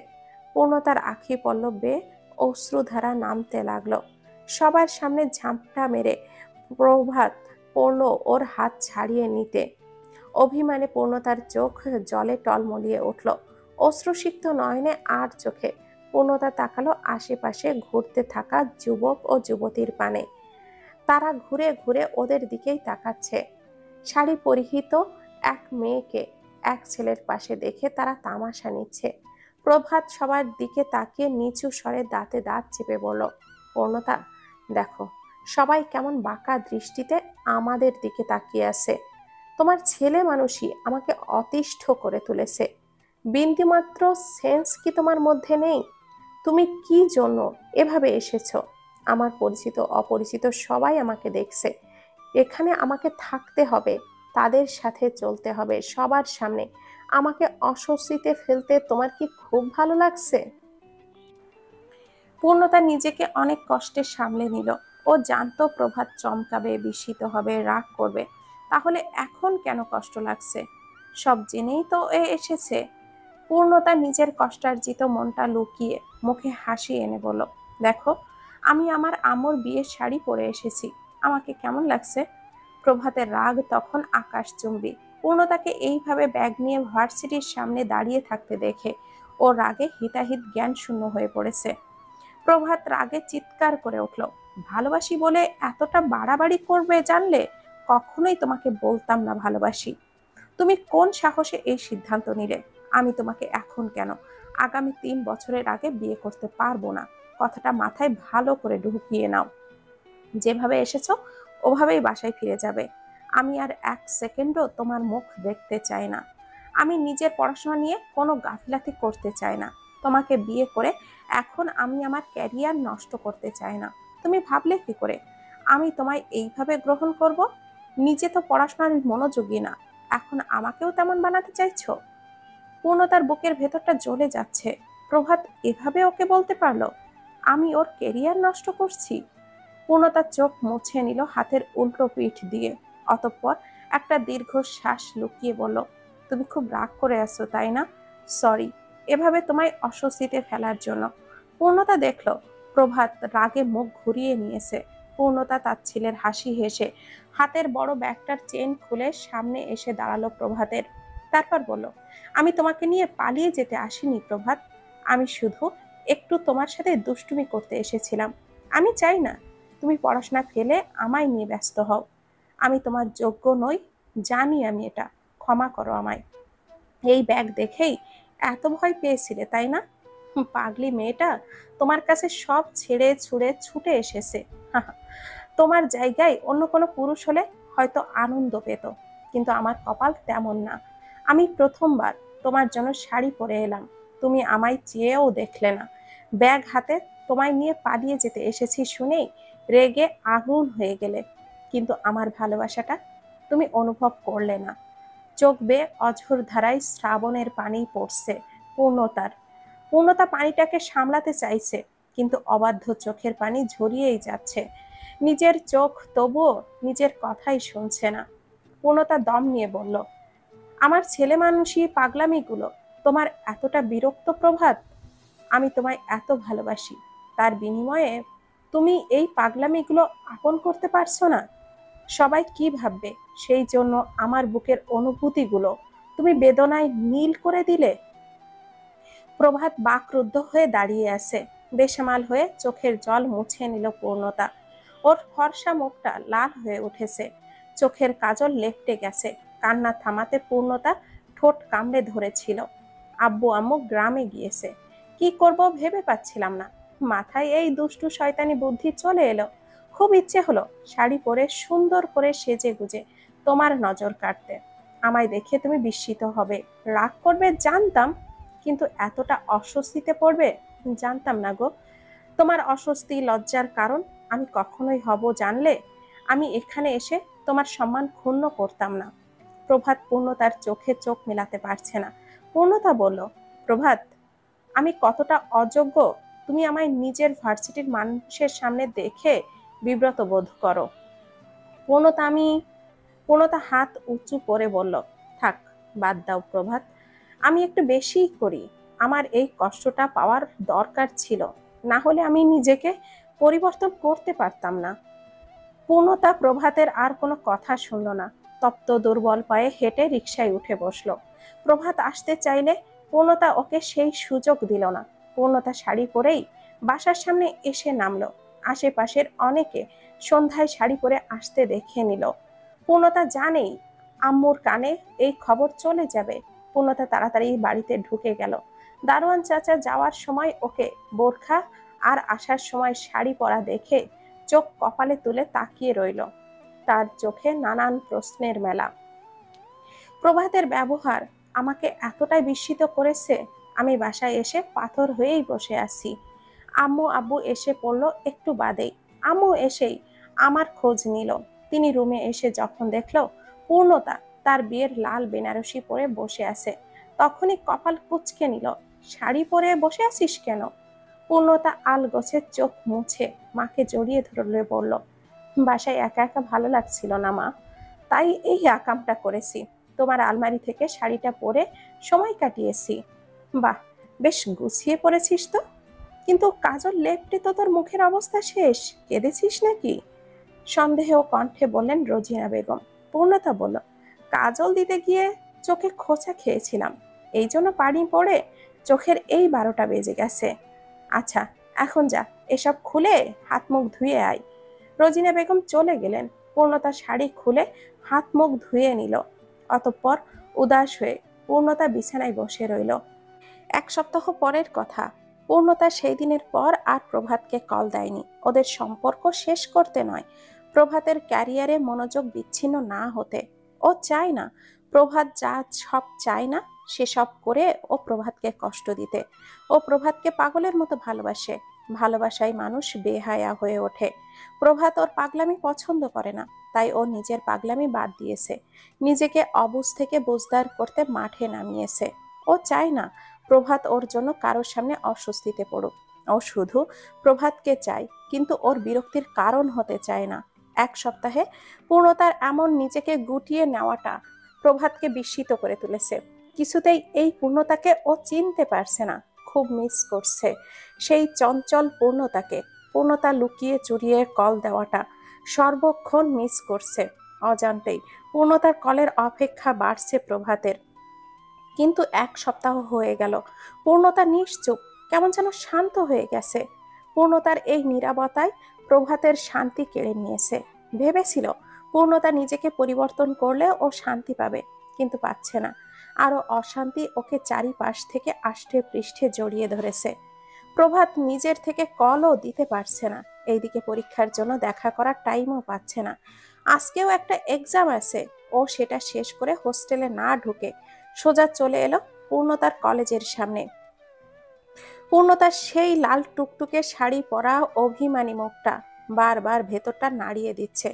পূর্ণতার আখি পল্লব বেয়ে অশ্রুধারা নামতে লাগলো। সবার সামনে ঝাঁপটা মেরে প্রভাত পড়ল ওর হাত ছাড়িয়ে নিতে। অভিমানে পূর্ণতার চোখ জলে টলমলিয়ে উঠল। অশ্রুসিক্ত নয়নে আর চোখে পূর্ণতা তাকালো আশেপাশে ঘুরতে থাকা যুবক ও যুবতীর পানে। তারা ঘুরে ঘুরে ওদের দিকেই তাকাচ্ছে। শাড়ি পরিহিত এক মেয়েকে এক ছেলের পাশে দেখে তারা তামাশা নিচ্ছে। প্রভাত সবার দিকে তাকিয়ে নিচু স্বরে দাঁতে দাঁত চেপে বলল, পূর্ণতা, দেখো সবাই কেমন বাঁকা দৃষ্টিতে আমাদের দিকে তাকিয়ে আছে। তোমার ছেলে মানুষই আমাকে অতিষ্ঠ করে তুলেছে। বিন্দুমাত্র সেন্স কি তোমার মধ্যে নেই? তুমি কি জন্য এভাবে এসেছো? আমার পরিচিত অপরিচিত সবাই আমাকে দেখছে। এখানে আমাকে থাকতে হবে, তাদের সাথে চলতে হবে সবার সামনে। আমাকে অস্বস্তিতে ফেলতে তোমার কি খুব ভালো লাগছে? পূর্ণতা নিজেকে অনেক কষ্টে সামলে নিল। ও জানতো প্রভাত চমকাবে, বিস্মিত হবে, রাগ করবে। তাহলে এখন কেন কষ্ট লাগছে? সব জেনেই তো এ এসেছে। পূর্ণতা নিজের কষ্টার্জিত মনটা লুকিয়ে মুখে হাসি এনে বলল, দেখো, আমি আমার আম্মুর বিয়ের শাড়ি পরে এসেছি। আমাকে কেমন লাগছে? প্রভাতের রাগ তখন আকাশচুম্বী। পূর্ণতাকে এইভাবে ব্যাগ নিয়ে ভার্সিটির সামনে দাঁড়িয়ে থাকতে দেখে ও রাগে হিতাহিত জ্ঞান শূন্য হয়ে পড়েছে। প্রভাত রাগে চিৎকার করে উঠল, ভালোবাসি বলে এতটা বাড়াবাড়ি করবে জানলে কখনোই তোমাকে বলতাম না ভালোবাসি। তুমি কোন সাহসে এই সিদ্ধান্ত নিলে? আমি তোমাকে এখন কেন, আগামী 3 বছরের আগে বিয়ে করতে পারবো না। কথাটা মাথায় ভালো করে ঢুকিয়ে নাও। যেভাবে এসেছো ওভাবেই বাসায় ফিরে যাবে। আমি আর 1 সেকেন্ডও তোমার মুখ দেখতে চাই না। আমি নিজের পড়াশোনা নিয়ে কোনো গাফিলাতি করতে চাই না। তোমাকে বিয়ে করে এখন আমি আমার ক্যারিয়ার নষ্ট করতে চাই না। তুমি ভাবলে কি করে আমি তোমায় এইভাবে গ্রহণ করব? নিজে তো পড়াশোনার মনোযোগী না, এখন আমাকেও তেমন বানাতে চাইছো? পূর্ণতার বুকের ভেতরটা জ্বলে যাচ্ছে। প্রভাত এভাবে ওকে বলতে পারলো? আমি ওর কেরিয়ার নষ্ট করছি? পূর্ণতার চোখ মুছে নিল হাতের উল্টো পিঠ দিয়ে। অতঃপর একটা দীর্ঘ শ্বাস লুকিয়ে বলল, তুমি খুব রাগ করে আছো তাই না? সরি, এভাবে তোমায় অস্বস্তিতে ফেলার জন্য। পূর্ণতা দেখল প্রভাত রাগে মুখ ঘুরিয়ে নিয়েছে। পূর্ণতা তার ছেলের হাসি হেসে হাতের বড় ব্যাগটার চেন খুলে সামনে এসে দাঁড়ালো প্রভাতের। তারপর বলল, আমি তোমাকে নিয়ে পালিয়ে যেতে আসিনি প্রভাত, আমি শুধু একটু তোমার সাথে দুষ্টুমি করতে এসেছিলাম। আমি চাই না তুমি পড়াশোনা ফেলে আমায় নিয়ে ব্যস্ত হও। আমি তোমার যোগ্য নই, জানি আমি এটা। ক্ষমা করো আমায়। এই ব্যাগ দেখেই এত ভয় পেয়েছিলে তাই না? পাগলি মেয়েটা তোমার কাছে সব ছেড়ে ছুড়ে ছুটে এসেছে। তোমার জায়গায় অন্য কোনো পুরুষ হলে হয়তো আনন্দ পেত, কিন্তু আমার কপাল তেমন না। আমি প্রথমবার তোমার জন্য শাড়ি পরে এলাম, তুমি আমায় চেয়েও দেখলে না। ব্যাগ হাতে তোমায় নিয়ে পালিয়ে যেতে এসেছি শুনেই রেগে আগুন হয়ে গেলে, কিন্তু আমার ভালোবাসাটা তুমি অনুভব করলে না। চোখ বেয়ে অঝোর ধারায় শ্রাবণের পানি পড়ছে পূর্ণতার। পূর্ণতা পানিটাকে সামলাতে চাইছে, কিন্তু অবাধ্য চোখের পানি ঝরিয়েই যাচ্ছে। নিজের চোখ তবুও নিজের কথাই শুনছে না। পূর্ণতা দম নিয়ে বলল, আমার ছেলে মানুষই পাগলামিগুলো তোমার এতটা বিরক্ত প্রভাত? আমি তোমায় এত ভালোবাসি, তার বিনিময়ে তুমি এই পাগলামিগুলো আপন করতে পারছো না? সবাই কি ভাববে সেই জন্য আমার বুকের অনুভূতিগুলো তুমি বেদনায় নীল করে দিলে? প্রভাত বাকরুদ্ধ হয়ে দাঁড়িয়ে আছে। বেসামাল হয়ে চোখের জল মুছে নিল পূর্ণতা। ওর ফর্সা মুখটা লাল হয়ে উঠেছে, চোখের কাজল লেপটে গেছে। কান্না থামাতে পূর্ণতা ঠোঁট কামড়ে ধরেছিল। আব্বু আম্মু গ্রামে গিয়েছে, কি করব ভেবে পাচ্ছিলাম না। মাথায় এই দুষ্টু শয়তানি বুদ্ধি চলে এলো। খুব ইচ্ছে হলো শাড়ি পরে সুন্দর করে সেজে গুজে তোমার নজর কাটতে। আমায় দেখে তুমি বিস্মিত হবে, রাগ করবে জানতাম, কিন্তু এতটা অস্বস্তিতে পড়বে জানতাম না গো। তোমার অস্বস্তি লজ্জার কারণ আমি কখনোই হব জানলে আমি এখানে এসে তোমার সম্মান ক্ষুণ্ণ করতাম না। প্রভাত পূর্ণতার চোখে চোখ মেলাতে পারছে না। পূর্ণতা বলল, প্রভাত, আমি কতটা অযোগ্য তুমি আমায় নিজের ভার্সিটির মানুষের সামনে দেখে বিব্রত বোধ করো? পূর্ণতা আমি পূর্ণতা হাত উঁচু করে বলল, থাক, বাদ দাও প্রভাত, আমি একটু বেশিই করি। আমার এই কষ্টটা পাওয়ার দরকার ছিল, না হলে আমি নিজেকে পরিবর্তন করতে পারতাম না। পূর্ণতা প্রভাতের আর কোনো কথা শুনল না। তপ্ত দুর্বল পায়ে হেঁটে রিকশায় উঠে বসলো। প্রভাত আসতে চাইলে পূর্ণতা ওকে সেই সুযোগ দিল না। পূর্ণতা শাড়ি পরেই বাসার সামনে এসে নামলো। আশেপাশের অনেকে সন্ধ্যায় শাড়ি পরে আসতে দেখে নিল। পূর্ণতা জানেই আম্মুর কানে এই খবর চলে যাবে। পূর্ণতা তাড়াতাড়ি বাড়িতে ঢুকে গেল। দারোয়ান চাচা যাওয়ার সময় ওকে বোরখা আর আসার সময় শাড়ি পরা দেখে চোখ কপালে তুলে তাকিয়ে রইল। তার চোখে নানান প্রশ্নের মেলা। প্রভাতের ব্যবহার আমাকে এতটাই বিস্মিত করেছে, আমি বাসায় এসে পাথর হয়েই বসে আছি। আম্মু আব্বু এসে পড়ল একটু বাদেই। আম্মু এসেই আমার খোঁজ নিল। তিনি রুমে এসে যখন দেখল পূর্ণতা তার বিয়ের লাল বেনারসি পরে বসে আছে, তখনই কপাল কুঁচকে নিল। শাড়ি পরে বসে আছিস কেন? পূর্ণতা আলগোছে চোখ মুছে মাকে জড়িয়ে ধরলে বলল, বাসায় একা একা ভালো লাগছিল না মা, তাই এই আকামটা করেছি। তোমার আলমারি থেকে শাড়িটা পরে সময় কাটিয়েছি। বাহ, বেশ গুছিয়ে পড়েছিস তো, কিন্তু কাজল লেপটে তো তোর মুখের অবস্থা শেষ, কেঁদেছিস নাকি? সন্দেহ কণ্ঠে বললেন রোজিনা বেগম। পূর্ণতা বলল, কাজল দিতে গিয়ে চোখে খোঁচা খেয়েছিলাম, এই জন্য পানি পড়ে চোখের এই 12টা বেজে গেছে। আচ্ছা, এখন যা, এসব খুলে হাত মুখ ধুয়ে আয়। রোজিনা বেগম চলে গেলেন। পূর্ণতা শাড়ি খুলে হাত মুখ ধুয়ে নিল। অতঃপর উদাস হয়ে পূর্ণতা বিছানায় বসে রইল। 1 সপ্তাহ পরের কথা। পূর্ণতা সেই দিনের পর আর প্রভাতকে কল দেয়নি। ওদের সম্পর্ক শেষ করতে নয়, প্রভাতের ক্যারিয়ারে মনোযোগ বিচ্ছিন্ন না হতে। ও চায় না প্রভাত যা সব চায় না সেসব করে ও প্রভাতকে কষ্ট দিতে। ও প্রভাতকে পাগলের মতো ভালোবাসে, ভালোবাসায় মানুষ বেহায়া হয়ে ওঠে। প্রভাত ওর পাগলামি পছন্দ করে না, তাই ও নিজের পাগলামি বাদ দিয়েছে। নিজেকে অবুঝ থেকে বুঝদার করতে মাঠে নামিয়েছে। ও চায় না প্রভাত ওর জন্য কারোর সামনে অস্বস্তিতে পড়ুক। ও শুধু প্রভাতকে চায়, কিন্তু ওর বিরক্তির কারণ হতে চায় না। এক সপ্তাহে পূর্ণতার এমন নিজেকে গুটিয়ে নেওয়াটা প্রভাতকে বিস্মিত করে তুলেছে। কিছুতেই এই পূর্ণতাকে ও চিনতে পারছে না। খুব মিস করছে সেই চঞ্চল পূর্ণতাকে। পূর্ণতা লুকিয়ে চুরিয়ে কল দেওয়াটা সর্বক্ষণ মিস করছে। অজান্তেই পূর্ণতার কলের অপেক্ষা বাড়ছে প্রভাতের। কিন্তু এক সপ্তাহ হয়ে গেল, পূর্ণতা নিশ্চুপ, কেমন যেন শান্ত হয়ে গেছে। পূর্ণতার এই নীরবতায় প্রভাতের শান্তি কেড়ে নিয়েছে। ভেবেছিল পূর্ণতা নিজেকে পরিবর্তন করলে ও শান্তি পাবে, কিন্তু পাচ্ছে না। আরো অশান্তি ওকে চারিপাশ থেকে আষ্টে পৃষ্ঠে জড়িয়ে ধরেছে। প্রভাত নিজের থেকে কলও দিতে পারছে না। এইদিকে পরীক্ষার জন্য দেখা করার টাইমও পাচ্ছে না। আজকেও একটা এক্সাম আছে। ও সেটা শেষ করে হোস্টেলে না ঢুকে সোজা চলে এলো পূর্ণতার কলেজের সামনে। পূর্ণতার সেই লাল টুকটুকে শাড়ি পরা অভিমানী মুখটা বারবার ভেতরটা নাড়িয়ে দিচ্ছে।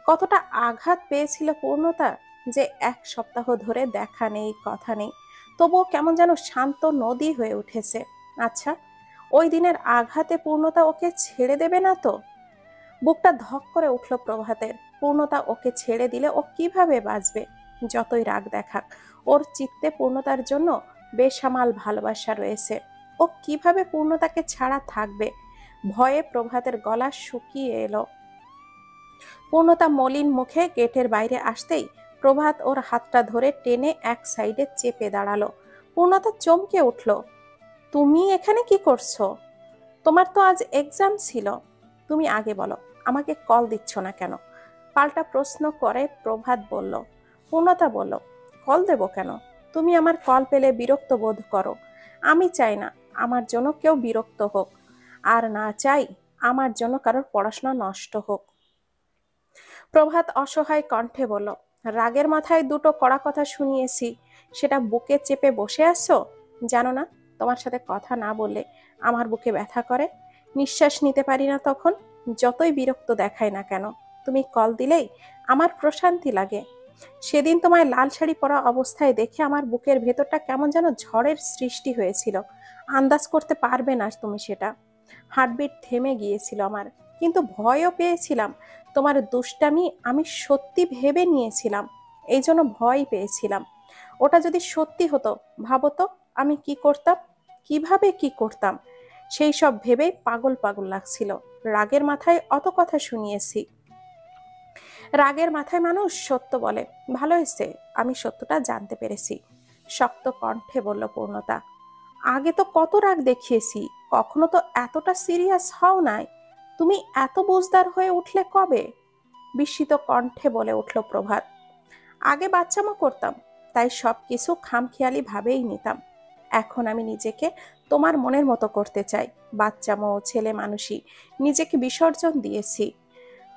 কতটা আঘাত পেয়েছিল পূর্ণতা, যে এক সপ্তাহ ধরে দেখা নেই, কথা নেই, তবুও কেমন যেন শান্ত নদী হয়ে উঠেছে। আচ্ছা, ওই দিনের আঘাতে পূর্ণতা ওকে ছেড়ে দেবে না তো? বুকটা ধক করে উঠল প্রভাতের। পূর্ণতা ওকে ছেড়ে দিলে ও কিভাবে বাঁচবে? যতই রাগ দেখাক, ওর চিত্তে পূর্ণতার জন্য বেসামাল ভালোবাসা রয়েছে। ও কিভাবে পূর্ণতাকে ছাড়া থাকবে? ভয়ে প্রভাতের গলা শুকিয়ে এলো। পূর্ণতা মলিন মুখে গেটের বাইরে আসতেই প্রভাত ওর হাতটা ধরে টেনে এক সাইডে চেপে দাঁড়ালো। পূর্ণতা চমকে উঠল। তুমি এখানে কি করছো? তোমার তো আজ এক্সাম ছিল। তুমি আগে বলো, আমাকে কল দিচ্ছ না কেন? পাল্টা প্রশ্ন করে প্রভাত বলল। পূর্ণতা বলল, কল দেব কেন? তুমি আমার কল পেলে বিরক্ত বোধ করো। আমি চাই না আমার জন্য কেউ বিরক্ত হোক, আর না চাই আমার জন্য কারোর পড়াশোনা নষ্ট হোক। প্রভাত অসহায় কণ্ঠে বলল, রাগের মাথায় দুটো কড়া কথা শুনিয়েছি, সেটা বুকে চেপে বসে আছো? জানো না তোমার সাথে কথা না বললে আমার বুকে ব্যথা করে, নিঃশ্বাস নিতে পারি না তখন। যতই বিরক্ত দেখায় না কেন, তুমি কল দিলেই আমার প্রশান্তি লাগে। সেদিন তোমায় লাল শাড়ি পরা অবস্থায় দেখে আমার বুকের ভেতরটা কেমন যেন ঝড়ের সৃষ্টি হয়েছিল। আন্দাজ করতে পারবে না তুমি সেটা। হার্টবিট থেমে গিয়েছিল আমার, কিন্তু ভয়ও পেয়েছিলাম। তোমার দুষ্টামি আমি সত্যি ভেবে নিয়েছিলাম, এই জন্য ভয় পেয়েছিলাম। ওটা যদি সত্যি হতো, ভাবো তো আমি কি করতাম, কিভাবে কি করতাম। সেই সব ভেবেই পাগল পাগল লাগছিল। রাগের মাথায় অত কথা শুনিয়েছি। রাগের মাথায় মানুষ সত্য বলে। ভালো হয়েছে আমি সত্যটা জানতে পেরেছি, শক্ত কণ্ঠে বলল পূর্ণতা। আগে তো কত রাগ দেখিয়েছি, কখনো তো এতটা সিরিয়াস হও নাই। তুমি এত বুঝদার হয়ে উঠলে কবে? বিস্মিত কণ্ঠে বলে উঠল প্রভাত। আগে বাচ্চামো করতাম, তাই সব কিছু খামখেয়ালি ভাবেই নিতাম। এখন আমি নিজেকে তোমার মনের মতো করতে চাই। বাচ্চামো ছেলে মানুষই নিজেকে বিসর্জন দিয়েছি।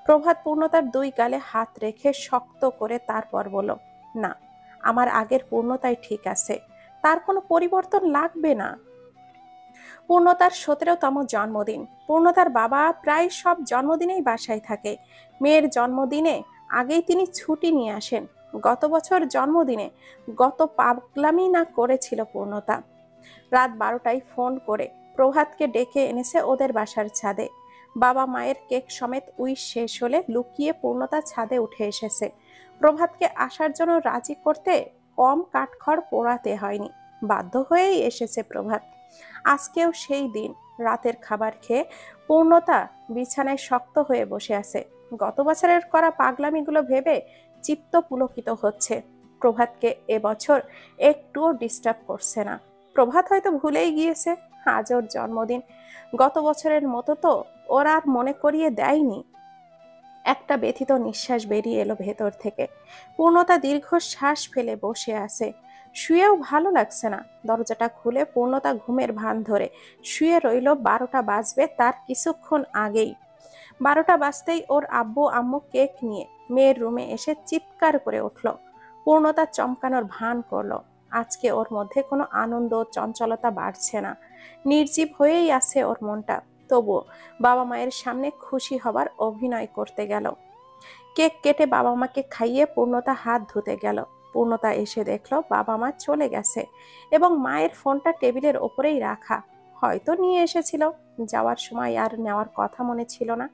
প্রভাত পূর্ণতার দুই গালে হাত রেখে শক্ত করে তারপর বলল, না, আমার আগের পূর্ণতাই ঠিক আছে, তার কোনো পরিবর্তন লাগবে না। পূর্ণতার 17তম জন্মদিন। পূর্ণতার বাবা প্রায় সব জন্মদিনেই বাসায় থাকে। মেয়ের জন্মদিনে আগেই তিনি ছুটি নিয়ে আসেন। গত বছর জন্মদিনে গত পাগলামি না করেছিল পূর্ণতা। রাত 12টায় ফোন করে প্রভাতকে ডেকে এনেছে ওদের বাসার ছাদে। বাবা মায়ের কেক সমেত উইশ শেষ হলে লুকিয়ে পূর্ণতা ছাদে উঠে এসেছে। প্রভাতকে আসার জন্য রাজি করতে কম কাঠখড় পোড়াতে হয়নি, বাধ্য হয়েই এসেছে প্রভাত। আজকেও সেই দিন। রাতের খাবার খেয়ে পূর্ণতা বিছানায় শক্ত হয়ে বসে আছে। গত বছরের করা পাগলামিগুলো ভেবে চিত্ত পুলকিত হচ্ছে। প্রভাতকে এবছর একটুও ডিস্টার্ব করছে না। প্রভাত হয়তো ভুলেই গিয়েছে আজ ওর জন্মদিন। গত বছরের মতো তো ওর আর মনে করিয়ে দেয়নি। একটা ব্যথিত নিঃশ্বাস বেরিয়ে এলো ভেতর থেকে। পূর্ণতা দীর্ঘশ্বাস ফেলে বসে আছে। শুয়েও ভালো লাগছে না। দরজাটা খুলে পূর্ণতা ঘুমের ভান ধরে শুয়ে রইল। 12টা বাজবে তার কিছুক্ষণ আগেই। 12টা বাজতেই ওর আব্বু আম্মু কেক নিয়ে মেয়ের রুমে এসে চিৎকার করে উঠল। পূর্ণতা চমকানোর ভান করলো। আজকে ওর মধ্যে কোনো আনন্দ চঞ্চলতা বাড়ছে না। নির্জীব হয়েই আছে ওর মনটা। তবুও বাবা মায়ের সামনে খুশি হবার অভিনয় করতে গেল। কেক কেটে বাবা মাকে খাইয়ে পূর্ণতা হাত ধুতে গেল। পূর্ণতা এসে দেখলো বাবা মা চলে গেছে এবং মায়ের ফোনটা টেবিলের ওপরেই রাখা। হয়তো নিয়ে এসেছিল, যাওয়ার সময় আর নেওয়ার কথা মনে ছিল না।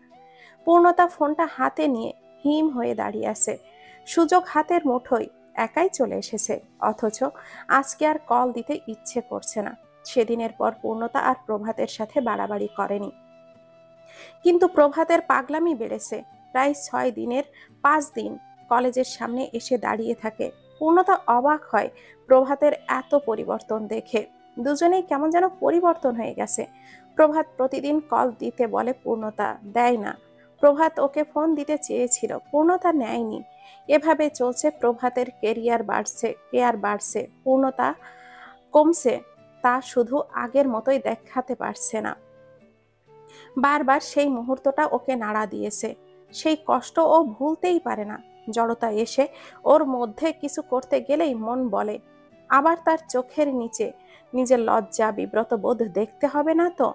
পূর্ণতা ফোনটা হাতে নিয়ে হিম হয়ে দাঁড়িয়ে আছে। সুযোগ হাতের মুঠোয়, একাই চলে এসেছে, অথচ আজকে আর কল দিতে ইচ্ছে করছে না। সেদিনের পর পূর্ণতা আর প্রভাতের সাথে বাড়াবাড়ি করেনি, কিন্তু প্রভাতের পাগলামি বেড়েছে। প্রায় 6 দিনের 5 দিন কলেজের সামনে এসে দাঁড়িয়ে থাকে। পূর্ণতা অবাক হয় প্রভাতের এত পরিবর্তন দেখে। দুজনেই কেমন যেন পরিবর্তন হয়ে গেছে। প্রভাত প্রতিদিন কল দিতে বলে, পূর্ণতা দেয় না। প্রভাত ওকে ফোন দিতে চেয়েছিল, পূর্ণতা নেয়নি। এভাবে চলছে। প্রভাতের কেয়ার বাড়ছে, পূর্ণতা কমছে। তা শুধু আগের মতোই দেখাতে পারছে না। বারবার সেই মুহূর্তটা ওকে নাড়া দিয়েছে। সেই কষ্ট ও ভুলতেই পারে না। জড়তা এসে ওর মধ্যে কিছু করতে গেলেই মন বলে, আবার তার চোখের নিচে নিজের লজ্জা বিব্রত বোধ দেখতে হবে না তো।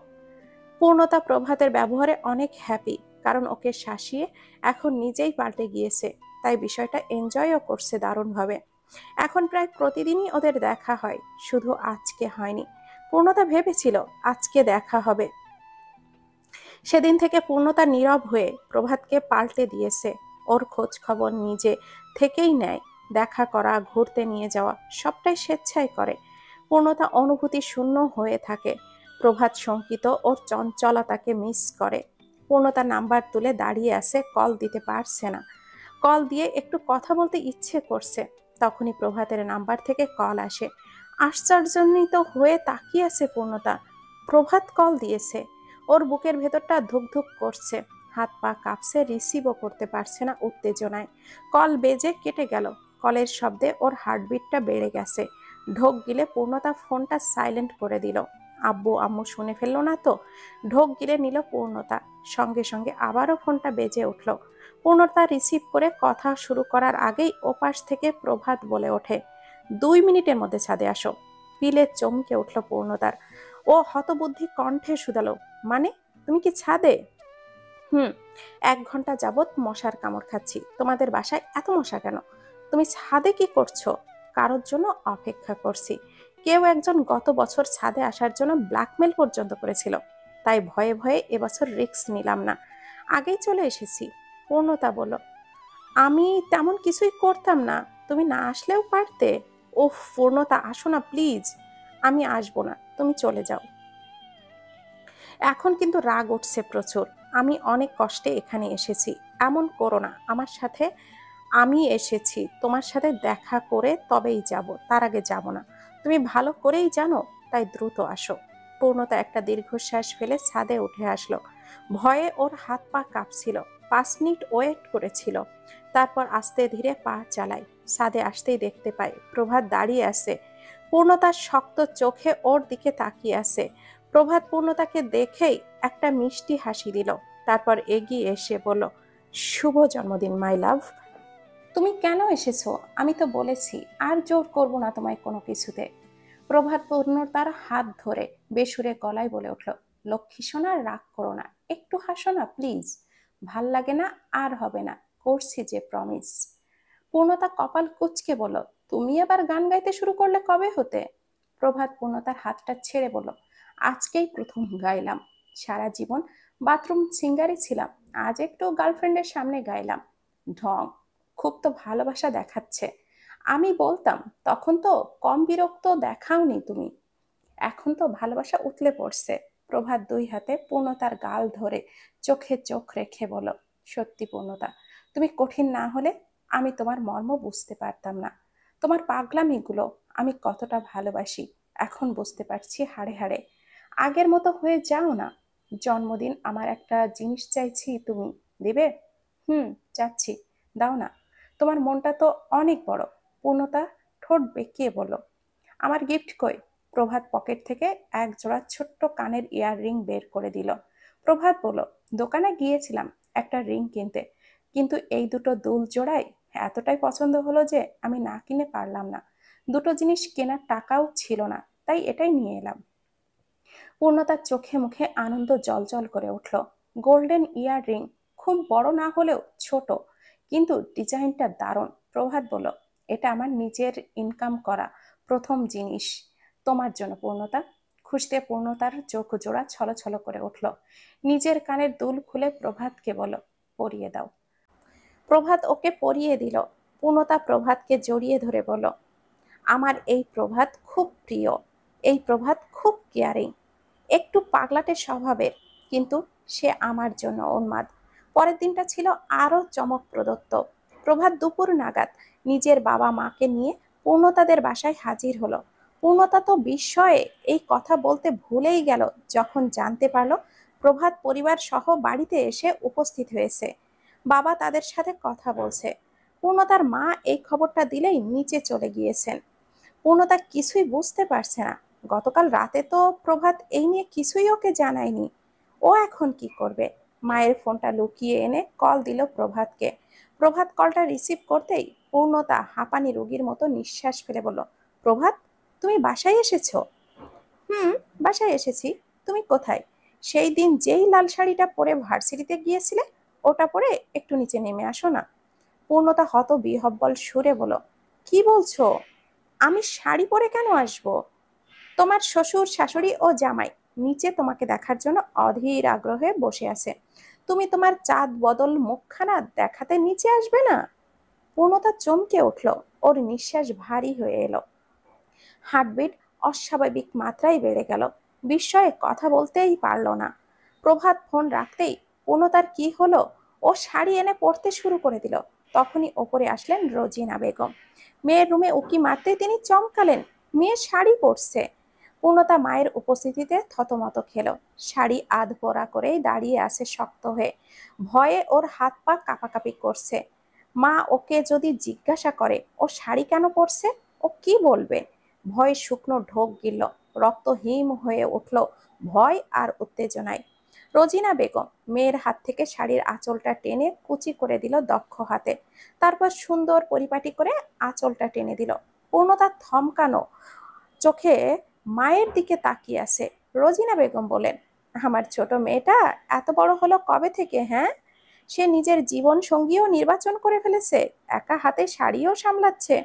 পূর্ণতা প্রভাতের ব্যবহারে অনেক হ্যাপি, কারণ ওকে শাসিয়ে এখন নিজেই পাল্টে গিয়েছে। তাই বিষয়টা এনজয়ও করছে দারুণভাবে। এখন প্রায় প্রতিদিনই ওদের দেখা হয়, শুধু আজকে হয়নি। পূর্ণতা ভেবেছিল আজকে দেখা হবে। সেদিন থেকে পূর্ণতা নীরব হয়ে প্রভাতকে পাল্টে দিয়েছে। ওর খোঁজ খবর নিজে থেকেই নেয়, দেখা করা, ঘুরতে নিয়ে যাওয়া সবটাই স্বেচ্ছায় করে। পূর্ণতা অনুভূতি শূন্য হয়ে থাকে। প্রভাত শঙ্কিত ওর চঞ্চলতাকে মিস করে। পূর্ণতা নাম্বার তুলে দাঁড়িয়ে আছে, কল দিতে পারছে না। কল দিয়ে একটু কথা বলতে ইচ্ছে করছে। তখনই প্রভাতের নাম্বার থেকে কল আসে। আশ্চর্যান্বিত হয়ে তাকিয়ে আছে পূর্ণতা। প্রভাত কল দিয়েছে। ওর বুকের ভেতরটা ধুকধুক করছে, হাত পা কাঁপছে, রিসিভও করতে পারছে না উত্তেজনায়। কল বেজে কেটে গেল। কলের শব্দে ওর হার্টবিটটা বেড়ে গেছে। ঢোক গিলে পূর্ণতা ফোনটা সাইলেন্ট করে দিল। আব্বু আম্মু শুনে ফেললো না তো। ঢোক গিলে নিল পূর্ণতা। সঙ্গে সঙ্গে আবারও ফোনটা বেজে উঠল। পূর্ণতা রিসিভ করে কথা শুরু করার আগেই ওপাশ থেকে প্রভাত বলে ওঠে, 2 মিনিটের মধ্যে ছাদে আসো। পিলে চমকে উঠল পূর্ণতার। ও হতবুদ্ধি কণ্ঠে শুধালো, মানে তুমি কি ছাদে? হুম, 1 ঘন্টা যাবৎ মশার কামড় খাচ্ছি। তোমাদের বাসায় এত মশা কেন? তুমি ছাদে কি করছো? কারোর জন্য অপেক্ষা করছি। কেউ একজন গত বছর ছাদে আসার জন্য ব্ল্যাকমেল পর্যন্ত করেছিল, তাই ভয়ে ভয়ে এবছর রিস্ক নিলাম না, আগেই চলে এসেছি। পূর্ণতা বলল, আমি তেমন কিছুই করতাম না, তুমি না আসলেও পারতে। ওহ পূর্ণতা, আসো না প্লিজ। আমি আসবো না, তুমি চলে যাও। এখন কিন্তু রাগ উঠছে প্রচুর। আমি অনেক কষ্টে এখানে এসেছি, এমন করো না আমার সাথে। আমি এসেছি তোমার সাথে দেখা করে তবেই যাব, তার আগে যাব না। তুমি ভালো করেই জানো, তাই দ্রুত আসো। পূর্ণতা একটা দীর্ঘশ্বাস ফেলে ছাদে উঠে আসলো। ভয়ে ওর হাত পা কাঁপছিল। 5 মিনিট ওয়েট করেছিল, তারপর আস্তে ধীরে পা চালায়। ছাদে আসতেই দেখতে পায় প্রভাত দাঁড়িয়ে আছে। পূর্ণতার শক্ত চোখে ওর দিকে তাকিয়ে আছে। প্রভাত পূর্ণতাকে দেখেই একটা মিষ্টি হাসি দিল, তারপর এগিয়ে এসে বলল, শুভ জন্মদিন মাই লাভ। তুমি কেন এসেছো? আমি তো বলেছি আর জোর করব না তোমায় কোনো কিছুতে। প্রভাত পূর্ণতার হাত ধরে বেসুরে গলায় বলে উঠল, লক্ষ্মী সোনা, রাগ করো না, একটু হাসো না প্লিজ। ভাল লাগে না, আর হবে না, করছি যে প্রমিস। পূর্ণতা কপাল কুঁচকে বলল, তুমি আবার গান গাইতে শুরু করলে কবে হতে? প্রভাত পূর্ণতার হাতটা ছেড়ে বলল, আজকেই প্রথম গাইলাম। সারা জীবন বাথরুম সিঙ্গারই ছিলাম, আজ একটু গার্লফ্রেন্ডের সামনে গাইলাম। ঢং, খুব তো ভালোবাসা দেখাচ্ছে। আমি বলতাম তখন তো কম বিরক্ত দেখাওনি তুমি। এখন তো ভালোবাসা উতলে পড়ছে। প্রভাত 2 হাতে পূর্ণতার গাল ধরে চোখে চোখ রেখে বলো, সত্যি পূর্ণতা, তুমি কঠিন না হলে আমি তোমার মর্ম বুঝতে পারতাম না। তোমার পাগলামিগুলো আমি কতটা ভালোবাসি এখন বুঝতে পারছি হাড়ে হাড়ে। আগের মতো হয়ে যাও না। জন্মদিন আমার একটা জিনিস চাইছি, তুমি দিবে? হুম, চাচ্ছি, দাও না। তোমার মনটা তো অনেক বড়। পূর্ণতা ঠোঁট বেঁকিয়ে বলল, আমার গিফট কই? প্রভাত পকেট থেকে এক জোড়া ছোট্ট কানের ইয়াররিং বের করে দিল। প্রভাত বলল, দোকানে গিয়েছিলাম একটা রিং কিনতে, কিন্তু এই দুটো দুল জোড়াই এতটাই পছন্দ হলো যে আমি না কিনে পারলাম না। দুটো জিনিস কেনার টাকাও ছিল না, তাই এটাই নিয়ে এলাম। পূর্ণতার চোখে মুখে আনন্দ জলজল করে উঠল। গোল্ডেন ইয়াররিং, খুব বড় না হলেও ছোট, কিন্তু ডিজাইনটা দারুণ। প্রভাত বলল, এটা আমার নিজের ইনকাম করা প্রথম জিনিস তোমার জন্য পূর্ণতা। খুশিতে পূর্ণতার চোখ জোড়া ছলছল করে উঠল। নিজের কানের দুল খুলে প্রভাতকে বলল, পরিয়ে দাও। প্রভাত ওকে পরিয়ে দিল। পূর্ণতা প্রভাতকে জড়িয়ে ধরে বলল, আমার এই প্রভাত খুব প্রিয়, এই প্রভাত খুব কেয়ারিং, একটু পাগলাটে স্বভাবের, কিন্তু সে আমার জন্য উন্মাদ। পরের দিনটা ছিল আরো চমক প্রদত্ত। প্রভাত দুপুর নাগাদ নিজের বাবা মাকে নিয়ে পূর্ণতাদের বাসায় হাজির হলো। পূর্ণতা তো বিস্ময়ে এই কথা বলতে ভুলেই গেল যখন জানতে পারলো প্রভাত পরিবার সহ বাড়িতে এসে উপস্থিত হয়েছে। বাবা তাদের সাথে কথা বলছে। পূর্ণতার মা এই খবরটা দিলেই নিচে চলে গিয়েছেন। পূর্ণতা কিছুই বুঝতে পারছে না। গতকাল রাতে তো প্রভাত এই নিয়ে কিছুই ওকে জানায়নি। ও এখন কি করবে? মায়ের ফোনটা লুকিয়ে এনে কল দিল প্রভাতকে। প্রভাত কলটা রিসিভ করতেই পূর্ণতা হাঁপানি রোগীর মতো নিঃশ্বাস ফেলে বলল, প্রভাত, তুমি বাসায় এসেছো? হুম, বাসায় এসেছি। তুমি কোথায়? সেই দিন যেই লাল শাড়িটা পরে ভার্সিটিতে গিয়েছিলে, ওটা পরে একটু নিচে নেমে আসো না। পূর্ণতা হত বিহব্বল সুরে বলল, কি বলছো? আমি শাড়ি পরে কেন আসবো? তোমার শ্বশুর শাশুড়ি ও জামাই নিচে তোমাকে দেখার জন্য অধীর আগ্রহে বসে আছে। তুমি তোমার চাঁদ বদল মুখখানা দেখাতে নিচে আসবে না? পূর্ণতা চমকে উঠল। ওর নিঃশ্বাস ভারী হয়ে এলো। হার্টবিট অস্বাভাবিক মাত্রায় বেড়ে গেল। বিস্ময়ে কথা বলতেই পারল না। প্রভাত ফোন রাখতেই পূর্ণতার কি হলো, ও শাড়ি এনে পরতে শুরু করে দিল। তখনই ওপরে আসলেন রোজিনা বেগম। মেয়ের রুমে উকি মারতেই তিনি চমকালেন। মেয়ে শাড়ি পরছে। পূর্ণতা মায়ের উপস্থিতিতে থতমত খেল। শাড়ি আধপোড়া করেই দাঁড়িয়ে আছে শক্ত হয়ে। ভয়ে ওর হাত পা কাঁপাকাঁপি করছে। মা ওকে যদি জিজ্ঞাসা করে ও শাড়ি কেন পরছে, ও কি বলবে? ভয়ে শুকনো ঢোক গিলল। রক্ত হিম হয়ে উঠল ভয় আর উত্তেজনায়। রোজিনা বেগম মেয়ের হাত থেকে শাড়ির আঁচলটা টেনে কুচি করে দিল দক্ষ হাতে। তারপর সুন্দর পরিপাটি করে আঁচলটা টেনে দিল। পূর্ণতা থমকানো চোখে মায়ের দিকে তাকিয়ে আছে। রোজিনা বেগম বলেন, আমার ছোট মেয়েটা এত বড় হলো কবে থেকে, হ্যাঁ? সে নিজের জীবন সঙ্গীও নির্বাচন করে ফেলেছে, একা হাতে শাড়িও সামলাচ্ছে।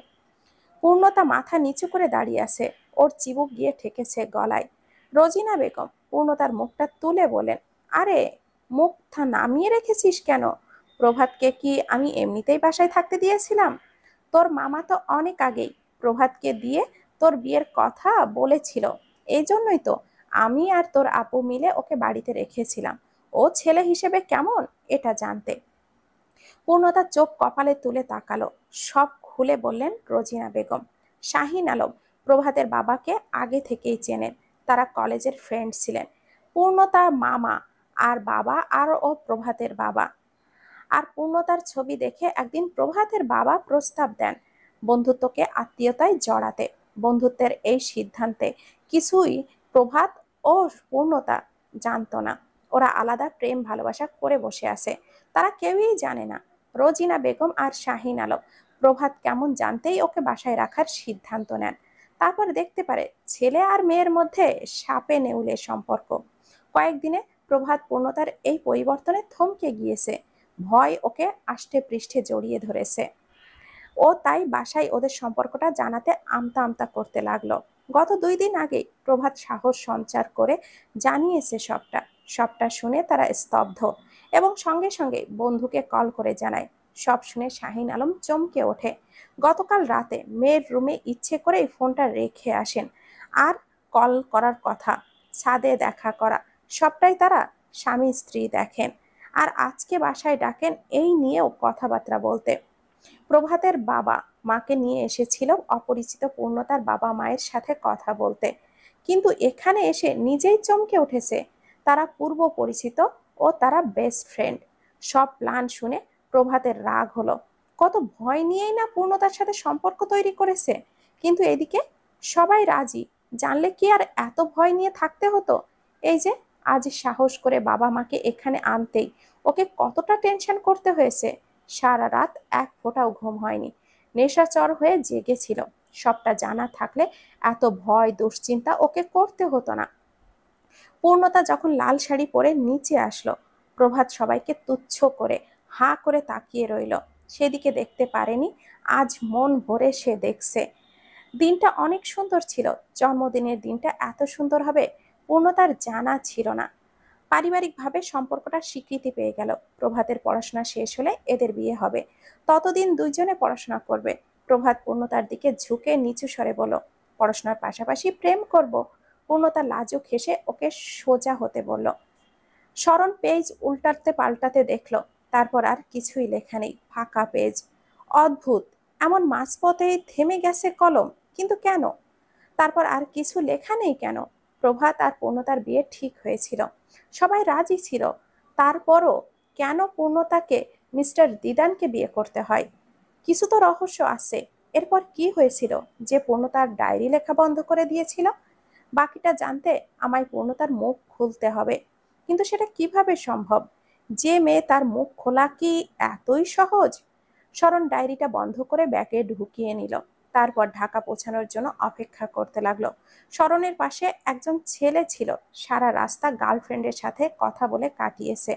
পূর্ণতা মাথা নিচু করে দাঁড়িয়ে আছে। ওর চিবুক গিয়ে ঠেকেছে গলায়। রোজিনা বেগম পূর্ণতার মুখটা তুলে বলেন, আরে, মুখটা নামিয়ে রেখেছিস কেন? প্রভাতকে কি আমি এমনিতেই বাসায় থাকতে দিয়েছিলাম? তোর মামা তো অনেক আগেই প্রভাতকে দিয়ে তোর বিয়ের কথা বলেছিল। এই জন্যই তো আমি আর তোর আপু মিলে ওকে বাড়িতে রেখেছিলাম, ও ছেলে হিসেবে কেমন এটা জানতে। পূর্ণতা চোখ কপালে তুলে তাকালো। সব খুলে বললেন রোজিনা বেগম। শাহিন আলম প্রভাতের বাবাকে আগে থেকেই চেনেন। তারা কলেজের ফ্রেন্ড ছিলেন। পূর্ণতা মামা আর বাবা আর ও প্রভাতের বাবা। আর পূর্ণতার ছবি দেখে একদিন প্রভাতের বাবা প্রস্তাব দেন বন্ধুত্বকে আত্মীয়তায় জড়াতে। বন্ধুত্বের এই সিদ্ধান্তে কিছুই প্রভাত ও পূর্ণতা জানতো না। ওরা আলাদা প্রেম ভালোবাসা করে বসে আছে, তারা কেউই জানে না। রোজিনা বেগম আর শাহিন আলম প্রভাত কেমন জানতেই ওকে বাসায় রাখার সিদ্ধান্ত নেন। তারপর দেখতে পারে ছেলে আর মেয়ের মধ্যে সাপে নেউলের সম্পর্ক। কয়েকদিনে প্রভাত পূর্ণতার এই পরিবর্তনে থমকে গিয়েছে। ভয় ওকে আষ্টে পৃষ্ঠে জড়িয়ে ধরেছে। ও তাই বাসায় ওদের সম্পর্কটা জানাতে আমতা আমতা করতে লাগলো। গত 2 দিন আগেই প্রভাত সাহস সঞ্চার করে জানিয়েছে সবটা। সবটা শুনে তারা স্তব্ধ এবং সঙ্গে সঙ্গে বন্ধুকে কল করে জানায়। সব শুনে শাহিন আলম চমকে ওঠে। গতকাল রাতে মেয়ের রুমে ইচ্ছে করেই ফোনটা রেখে আসেন। আর কল করার কথা, ছাদে দেখা করা, সবটাই তারা স্বামী স্ত্রী দেখেন। আর আজকে বাসায় ডাকেন এই নিয়েও কথাবার্তা বলতে। প্রভাতের বাবা মাকে নিয়ে এসেছিল অপরিচিত পূর্ণতার বাবা মায়ের সাথে কথা বলতে, কিন্তু এখানে এসে নিজেই চমকে উঠেছে। তারা পূর্ব পরিচিত ও তারা বেস্ট ফ্রেন্ড। সব প্ল্যান শুনে প্রভাতের রাগ হলো। কত ভয় নিয়েই না পূর্ণতার সাথে সম্পর্ক তৈরি করেছে, কিন্তু এদিকে সবাই রাজি। জানলে কি আর এত ভয় নিয়ে থাকতে হতো? এই যে আজ সাহস করে বাবা মাকে এখানে আনতেই ওকে কতটা টেনশন করতে হয়েছে। সারা রাত এক ফোঁটাও ঘুম হয়নি। নেশাচর হয়ে জেগেছিল। সবটা জানা থাকলে এত ভয় দুশ্চিন্তা ওকে করতে হতো না। পূর্ণতা যখন লাল শাড়ি পরে নিচে আসলো, প্রভাত সবাইকে তুচ্ছ করে হাঁ করে তাকিয়ে রইল। সেদিকে দেখতে পারেনি, আজ মন ভরে সে দেখছে। দিনটা অনেক সুন্দর ছিল। জন্মদিনের দিনটা এত সুন্দর হবে পূর্ণতার জানা ছিল না। পারিবারিকভাবে সম্পর্কটা স্বীকৃতি পেয়ে গেল। প্রভাতের পড়াশোনা শেষ হলে এদের বিয়ে হবে। ততদিন দুইজনে পড়াশোনা করবে। প্রভাত পূর্ণতার দিকে ঝুঁকে নিচু স্বরে বলল, পড়াশোনার পাশাপাশি প্রেম করব। পূর্ণতা লাজুক হেসে ওকে সোজা হতে বলল। স্মরণ পেজ উল্টাতে পাল্টাতে দেখল, তারপর আর কিছুই লেখা নেই, ফাঁকা পেজ। অদ্ভুত, এমন মাঝপথেই থেমে গেছে কলম, কিন্তু কেন? তারপর আর কিছু লেখা নেই কেন? প্রভাত আর পূর্ণতার বিয়ে ঠিক হয়েছিল, সবাই রাজি ছিল। তারপরও কেন পূর্ণতাকে মিস্টার দিদানকে বিয়ে করতে হয়? কিছু তো রহস্য আছে। এরপর কি হয়েছিল যে পূর্ণতার ডায়েরি লেখা বন্ধ করে দিয়েছিল? বাকিটা জানতে আমায় পূর্ণতার মুখ খুলতে হবে। কিন্তু সেটা কিভাবে সম্ভব? যে মেয়ে, তার মুখ খোলা কি এতই সহজ? স্মরণ ডায়েরিটা বন্ধ করে ব্যাগে ঢুকিয়ে নিল। তারপর ঢাকা পৌঁছানোর জন্য অপেক্ষা করতে লাগলো। স্মরণের পাশে একজন ছেলে ছিল, সারা রাস্তা গার্লফ্রেন্ডের সাথে কথা বলে কাটিয়েছে।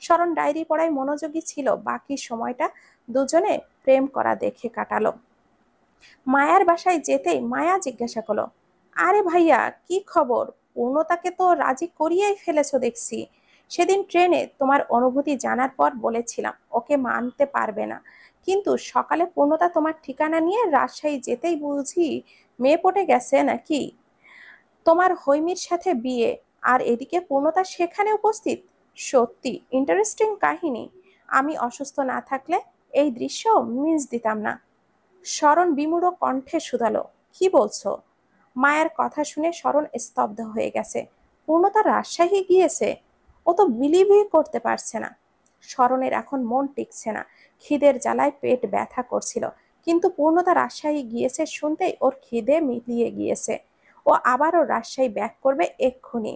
স্মরণ ডায়েরি পড়ায় মনোযোগী ছিল, বাকি সময়টা দুজনে প্রেম করা দেখে কাটালো। মায়ার বাসায় যেতেই মায়া জিজ্ঞাসা করলো, আরে ভাইয়া, কি খবর? পূর্ণতাকে তো রাজি করিয়েই ফেলেছো দেখছি। সেদিন ট্রেনে তোমার অনুভূতি জানার পর বলেছিলাম ওকে মানতে পারবে না, কিন্তু সকালে পূর্ণতা তোমার ঠিকানা নিয়ে রাজশাহী যেতেই বুঝি মেয়ে পটে গেছে নাকি? তোমার হৈমির সাথে বিয়ে, আর এদিকে পূর্ণতা সেখানে উপস্থিত। সত্যি ইন্টারেস্টিং কাহিনী। আমি অসুস্থ না থাকলে এই দৃশ্য মিস দিতাম না। স্মরণ বিমূঢ় কণ্ঠে শুধালো, কি বলছো? মায়ের কথা শুনে স্মরণ স্তব্ধ হয়ে গেছে। পূর্ণতা রাজশাহী গিয়েছে? ও তো বিলিভই করতে পারছে না। স্মরণের এখন মন টিকছে না। খিদের জ্বালায় পেট ব্যথা করছিল, কিন্তু পূর্ণতা রাজশাহী গিয়েছে শুনতেই ওর খিদে মিলিয়ে গিয়েছে। ও আবারও রাজশাহী ব্যাক করবে এক্ষুনি।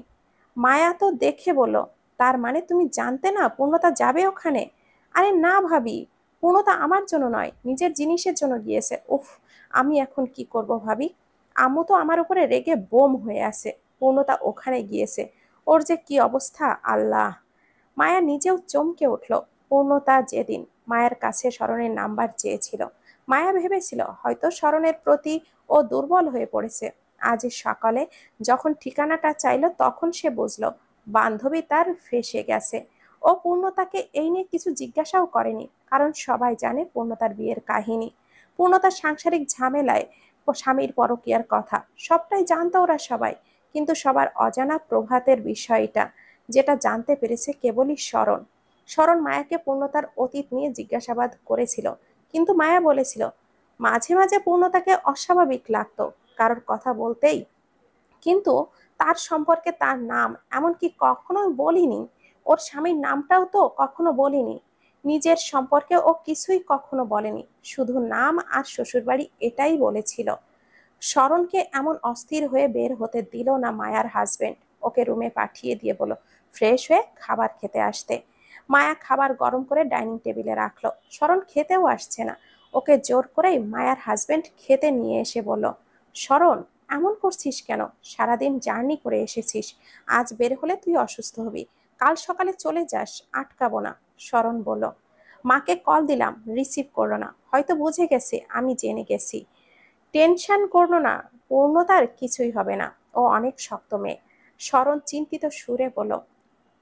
মায়া তো দেখে বলল, তার মানে তুমি জানতে না পূর্ণতা যাবে ওখানে? আরে না ভাবি, পূর্ণতা আমার জন্য নয়, নিজের জিনিসের জন্য গিয়েছে। উফ, আমি এখন কি করব ভাবি? আম্মু তো আমার উপরে রেগে বোম হয়ে আছে। পূর্ণতা ওখানে গিয়েছে, ওর যে কি অবস্থা আল্লাহ! মায়া নিজেও চমকে উঠল। পূর্ণতা যেদিন মায়ের কাছে স্মরণের নাম্বার চেয়েছিল, মায়া ভেবেছিল হয়তো স্মরণের প্রতি ও দুর্বল হয়ে পড়েছে। আজ সকালে যখন ঠিকানাটা চাইল, তখন সে বুঝলো বান্ধবী তার ফেঁসে গেছে। ও পূর্ণতাকে এই নিয়ে কিছু জিজ্ঞাসাও করেনি, কারণ সবাই জানে পূর্ণতার বিয়ের কাহিনী। পূর্ণতার সাংসারিক ঝামেলায় ও স্বামীর পরকীয়ার কথা সবটাই জানতো ওরা সবাই, কিন্তু সবার অজানা প্রভাতের বিষয়টা, যেটা জানতে পেরেছে কেবলই স্মরণ। স্মরণ মায়াকে পূর্ণতার অতীত নিয়ে জিজ্ঞাসাবাদ করেছিল, কিন্তু মায়া বলেছিল মাঝে মাঝে পূর্ণতাকে অস্বাভাবিক লাগতো কারোর কথা বলতেই, কিন্তু তার সম্পর্কে তার নাম এমনকি কখনোই বলিনি। ওর স্বামীর নামটাও তো কখনো বলিনি। নিজের সম্পর্কে ও কিছুই কখনো বলেনি, শুধু নাম আর শ্বশুরবাড়ি এটাই বলেছিল। স্মরণকে এমন অস্থির হয়ে বের হতে দিল না মায়ার হাজবেন্ড। ওকে রুমে পাঠিয়ে দিয়ে বলল ফ্রেশ হয়ে খাবার খেতে আসতে। মায়া খাবার গরম করে ডাইনিং টেবিলে রাখলো। স্মরণ খেতেও আসছে না। ওকে জোর করেই মায়ার হাজবেন্ড খেতে নিয়ে এসে বলল, স্মরণ, এমন করছিস কেন? সারাদিন জার্নি করে এসেছিস, আজ বের হলে তুই অসুস্থ হবি। কাল সকালে চলে যাস, আটকাবো না। স্মরণ বলল, মাকে কল দিলাম, রিসিভ করলো না, হয়তো বুঝে গেছে আমি জেনে গেছি। টেনশন করলো না, পূর্ণতার কিছুই হবে না, ও অনেক শক্ত মেয়ে। স্মরণ চিন্তিত সুরে বলল,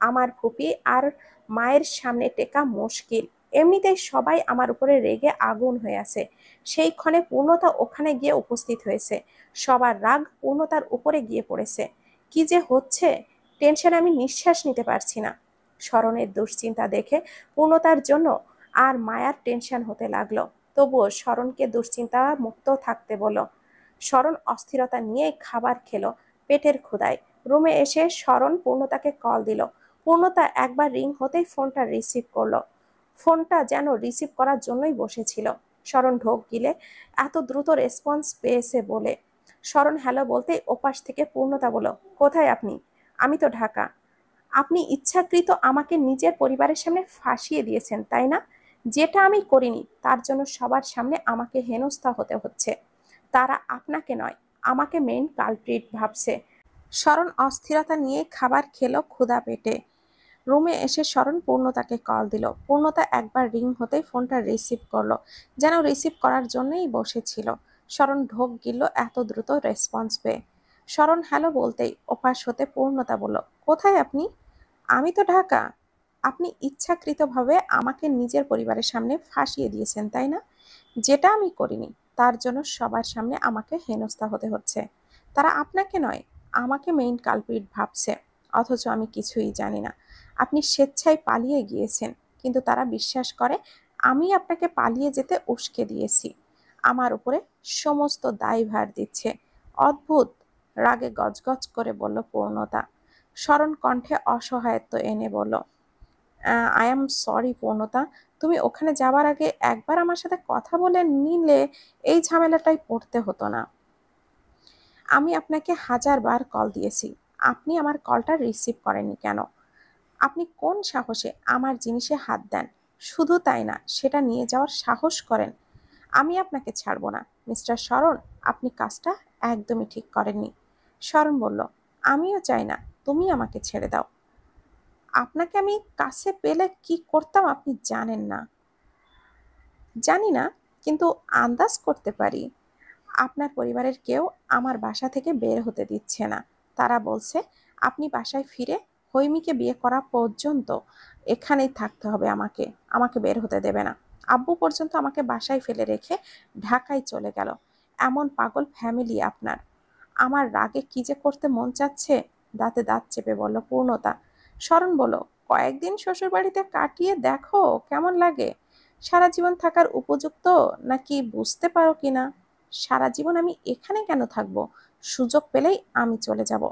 আমার ফুপি আর মায়ের সামনে টেকা মুশকিল। এমনিতেই সবাই আমার উপরে রেগে আগুন হয়ে আছে, সেই ক্ষণে পূর্ণতা ওখানে গিয়ে উপস্থিত হয়েছে। সবার রাগ পূর্ণতার উপরে গিয়ে পড়েছে। কি যে হচ্ছে, টেনশনে আমি নিঃশ্বাস নিতে পারছি না। স্মরণের দুশ্চিন্তা দেখে পূর্ণতার জন্য আর মায়ার টেনশন হতে লাগলো। তবুও স্মরণকে দুশ্চিন্তা মুক্ত থাকতে বলো। স্মরণ অস্থিরতা নিয়ে খাবার খেলো পেটের ক্ষুধায়। রুমে এসে স্মরণ পূর্ণতাকে কল দিল। পূর্ণতা একবার রিং হতেই ফোনটা রিসিভ করলো। ফোনটা যেন রিসিভ করার জন্যই বসেছিল। স্মরণ ঢোক গিলে এত দ্রুত রেসপন্স পেয়েছে বলে। স্মরণ হ্যালো বলতেই ওপাশ থেকে পূর্ণতা বলল, কোথায় আপনি? আমি তো ঢাকা। আপনি ইচ্ছাকৃত আমাকে নিজের পরিবারের সামনে ফাঁসিয়ে দিয়েছেন, তাই না? যেটা আমি করিনি তার জন্য সবার সামনে আমাকে হেনস্থা হতে হচ্ছে। তারা আপনাকে নয়, আমাকে মেইন কালপ্রিট ভাবছে। শরণ অস্থিরতা নিয়ে খাবার খেলো ক্ষুধা পেটে। রুমে এসে শরণ পূর্ণতাকে কল দিল। পূর্ণতা একবার রিং হতেই ফোনটা রিসিভ করলো, যেন রিসিভ করার জন্যই বসেছিল। শরণ ঢোক গিলল এত দ্রুত রেসপন্স পেয়ে। শরণ হ্যালো বলতেই ওপাশ হতে পূর্ণতা বলল, কোথায় আপনি? আমি তো ঢাকা। আপনি ইচ্ছাকৃতভাবে আমাকে নিজের পরিবারের সামনে ফাঁসিয়ে দিয়েছেন, তাই না? যেটা আমি করিনি, তার জন্য সবার সামনে আমাকে হেনস্থা হতে হচ্ছে। তারা আপনাকে নয়, আমাকে মেইন কালপ্রিট ভাবছে, অথচ আমি কিছুই জানি না। আপনি স্বেচ্ছায় পালিয়ে গিয়েছেন, কিন্তু তারা বিশ্বাস করে আমি আপনাকে পালিয়ে যেতে উস্কে দিয়েছি। আমার উপরে সমস্ত দায়ভার দিচ্ছে। অদ্ভুত, রাগে গজগজ করে বলল পূর্ণতা। স্মরণ কণ্ঠে অসহায়ত্ব এনে বলল, আই এম সরি পূর্ণতা, তুমি ওখানে যাবার আগে একবার আমার সাথে কথা বলে নিলে এই ঝামেলাটাই পড়তে হতো না। আমি আপনাকে 1000বার কল দিয়েছি, আপনি আমার কলটা রিসিভ করেননি কেন? আপনি কোন সাহসে আমার জিনিসে হাত দেন? শুধু তাই না, সেটা নিয়ে যাওয়ার সাহস করেন। আমি আপনাকে ছাড়ব না মিস্টার শরণ, আপনি কাজটা একদমই ঠিক করেননি। শরণ বলল, আমিও চাই না তুমি আমাকে ছেড়ে দাও। আপনাকে আমি কাছে পেলে কি করতাম আপনি জানেন না। জানি না, কিন্তু আন্দাজ করতে পারি। আপনার পরিবারের কেউ আমার বাসা থেকে বের হতে দিচ্ছে না। তারা বলছে আপনি বাসায় ফিরে হৈমিকে বিয়ে করা পর্যন্ত এখানেই থাকতে হবে আমাকে, আমাকে বের হতে দেবে না। আব্বু পর্যন্ত আমাকে বাসায় ফেলে রেখে ঢাকায় চলে গেল। এমন পাগল ফ্যামিলি আপনার। আমার রাগে কি যে করতে মন চাচ্ছে, দাঁতে দাঁত চেপে বলল পূর্ণতা। শরণ বলল, কয়েকদিন শ্বশুরবাড়িতে কাটিয়ে দেখো কেমন লাগে। সারা জীবন থাকার উপযুক্ত নাকি বুঝতে পারো কিনা? সারা জীবন আমি এখানে কেন থাকবো? সুযোগ পেলেই আমি চলে যাব।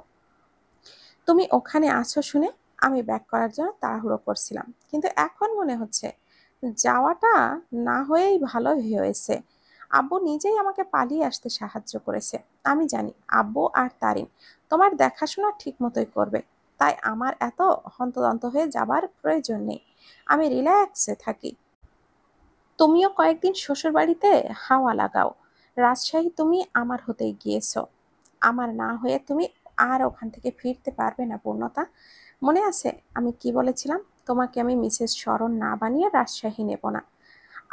তুমি ওখানে আছো শুনে আমি ব্যাক করার জন্য তাড়াহুড়ো করছিলাম, কিন্তু এখন মনে হচ্ছে যাওয়াটা না হয়েই ভালো হয়েছে। আব্বু নিজেই আমাকে পালিয়ে আসতে সাহায্য করেছে। আমি জানি আব্বু আর তারিন তোমার দেখাশোনা ঠিক মতোই করবে, তাই আমার এত হন্তদন্ত হয়ে যাবার প্রয়োজন নেই। আমি রিল্যাক্সে থাকি। তুমিও কয়েকদিন শ্বশুরবাড়িতে হাওয়া লাগাও। রাজশাহী তুমি আমার হতেই গিয়েছো, আমার না হয়ে তুমি আর ওখান থেকে ফিরতে পারবে না পূর্ণতা। মনে আছে আমি কি বলেছিলাম? তোমাকে আমি মিসেস শরণ না বানিয়ে রাজশাহী নেব না।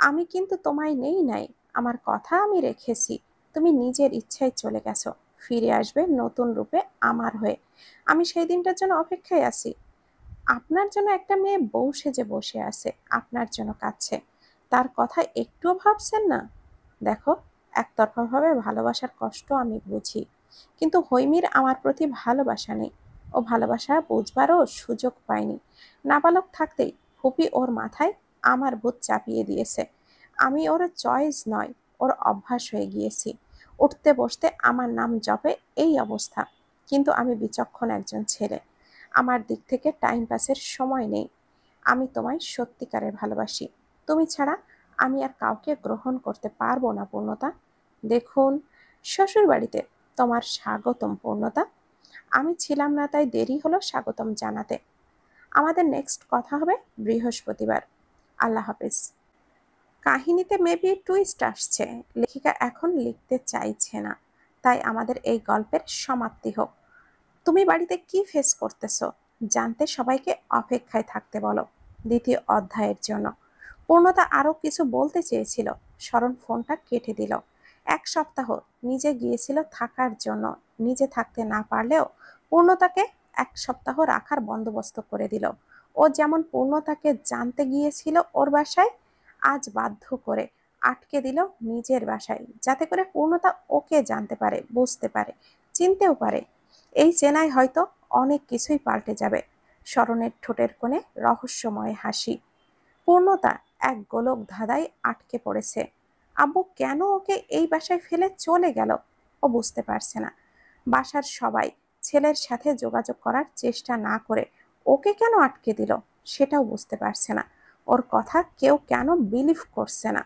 আমি কিন্তু তোমায় নেই নাই, আমার কথা আমি রেখেছি। তুমি নিজের ইচ্ছায় চলে গেছো, ফিরে আসবে নতুন রূপে আমার হয়ে। আমি সেই দিনটার জন্য অপেক্ষায় আছি। আপনার জন্য একটা মেয়ে বউ সেজে বসে আছে, আপনার জন্য কাঁদছে। তার কথা একটুও ভাবছেন না? দেখো, একতরফাভাবে ভালোবাসার কষ্ট আমি বুঝি, কিন্তু হৈমির আমার প্রতি ভালোবাসা নেই। ও ভালোবাসা বুঝবারও সুযোগ পায়নি। নাবালক থাকতেই ফুপি ওর মাথায় আমার ভূত চাপিয়ে দিয়েছে। আমি ওর চয়েস নয়, ওর অভ্যাস হয়ে গিয়েছি। উঠতে বসতে আমার নাম জপে, এই অবস্থা। কিন্তু আমি বিচক্ষণ একজন ছেলে, আমার দিক থেকে টাইম পাসের সময় নেই। আমি তোমায় সত্যিকারের ভালোবাসি। তুমি ছাড়া আমি আর কাউকে গ্রহণ করতে পারবো না পূর্ণতা। দেখুন, শ্বশুরবাড়িতে তোমার স্বাগতম পূর্ণতা। আমি ছিলাম না তাই দেরি হলো স্বাগতম জানাতে। আমাদের নেক্সট কথা হবে বৃহস্পতিবার। আল্লাহ হাফেজ। কাহিনীতে মেবি টুইস্ট আসছে, লেখিকা এখন লিখতে চাইছে না, তাই আমাদের এই গল্পের সমাপ্তি হোক। তুমি বাড়িতে কি ফেস করতেছো জানতে সবাইকে অপেক্ষায় থাকতে বলো দ্বিতীয় অধ্যায়ের জন্য। পূর্ণতা আরো কিছু বলতে চেয়েছিল, স্মরণ ফোনটা কেটে দিল। 1 সপ্তাহ নিজে গিয়েছিল থাকার জন্য, নিজে থাকতে না পারলেও পূর্ণতাকে 1 সপ্তাহ রাখার বন্দোবস্ত করে দিল। ও যেমন পূর্ণতাকে জানতে গিয়েছিল ওর বাসায়, আজ বাধ্য করে আটকে দিল নিজের বাসায়, যাতে করে পূর্ণতা ওকে জানতে পারে, বুঝতে পারে, চিনতেও পারে। এই চেনায় হয়তো অনেক কিছুই পাল্টে যাবে। স্মরণের ঠোঁটের কোণে রহস্যময় হাসি। পূর্ণতা এক গোলক ধাঁধায় আটকে পড়েছে। আব্বু কেন ওকে এই বাসায় ফেলে চলে গেল ও বুঝতে পারছে না। বাসার সবাই ছেলের সাথে যোগাযোগ করার চেষ্টা না করে ওকে কেন আটকে দিল সেটাও বুঝতে পারছে না। ওর কথা কেউ কেন বিলিভ করছে না।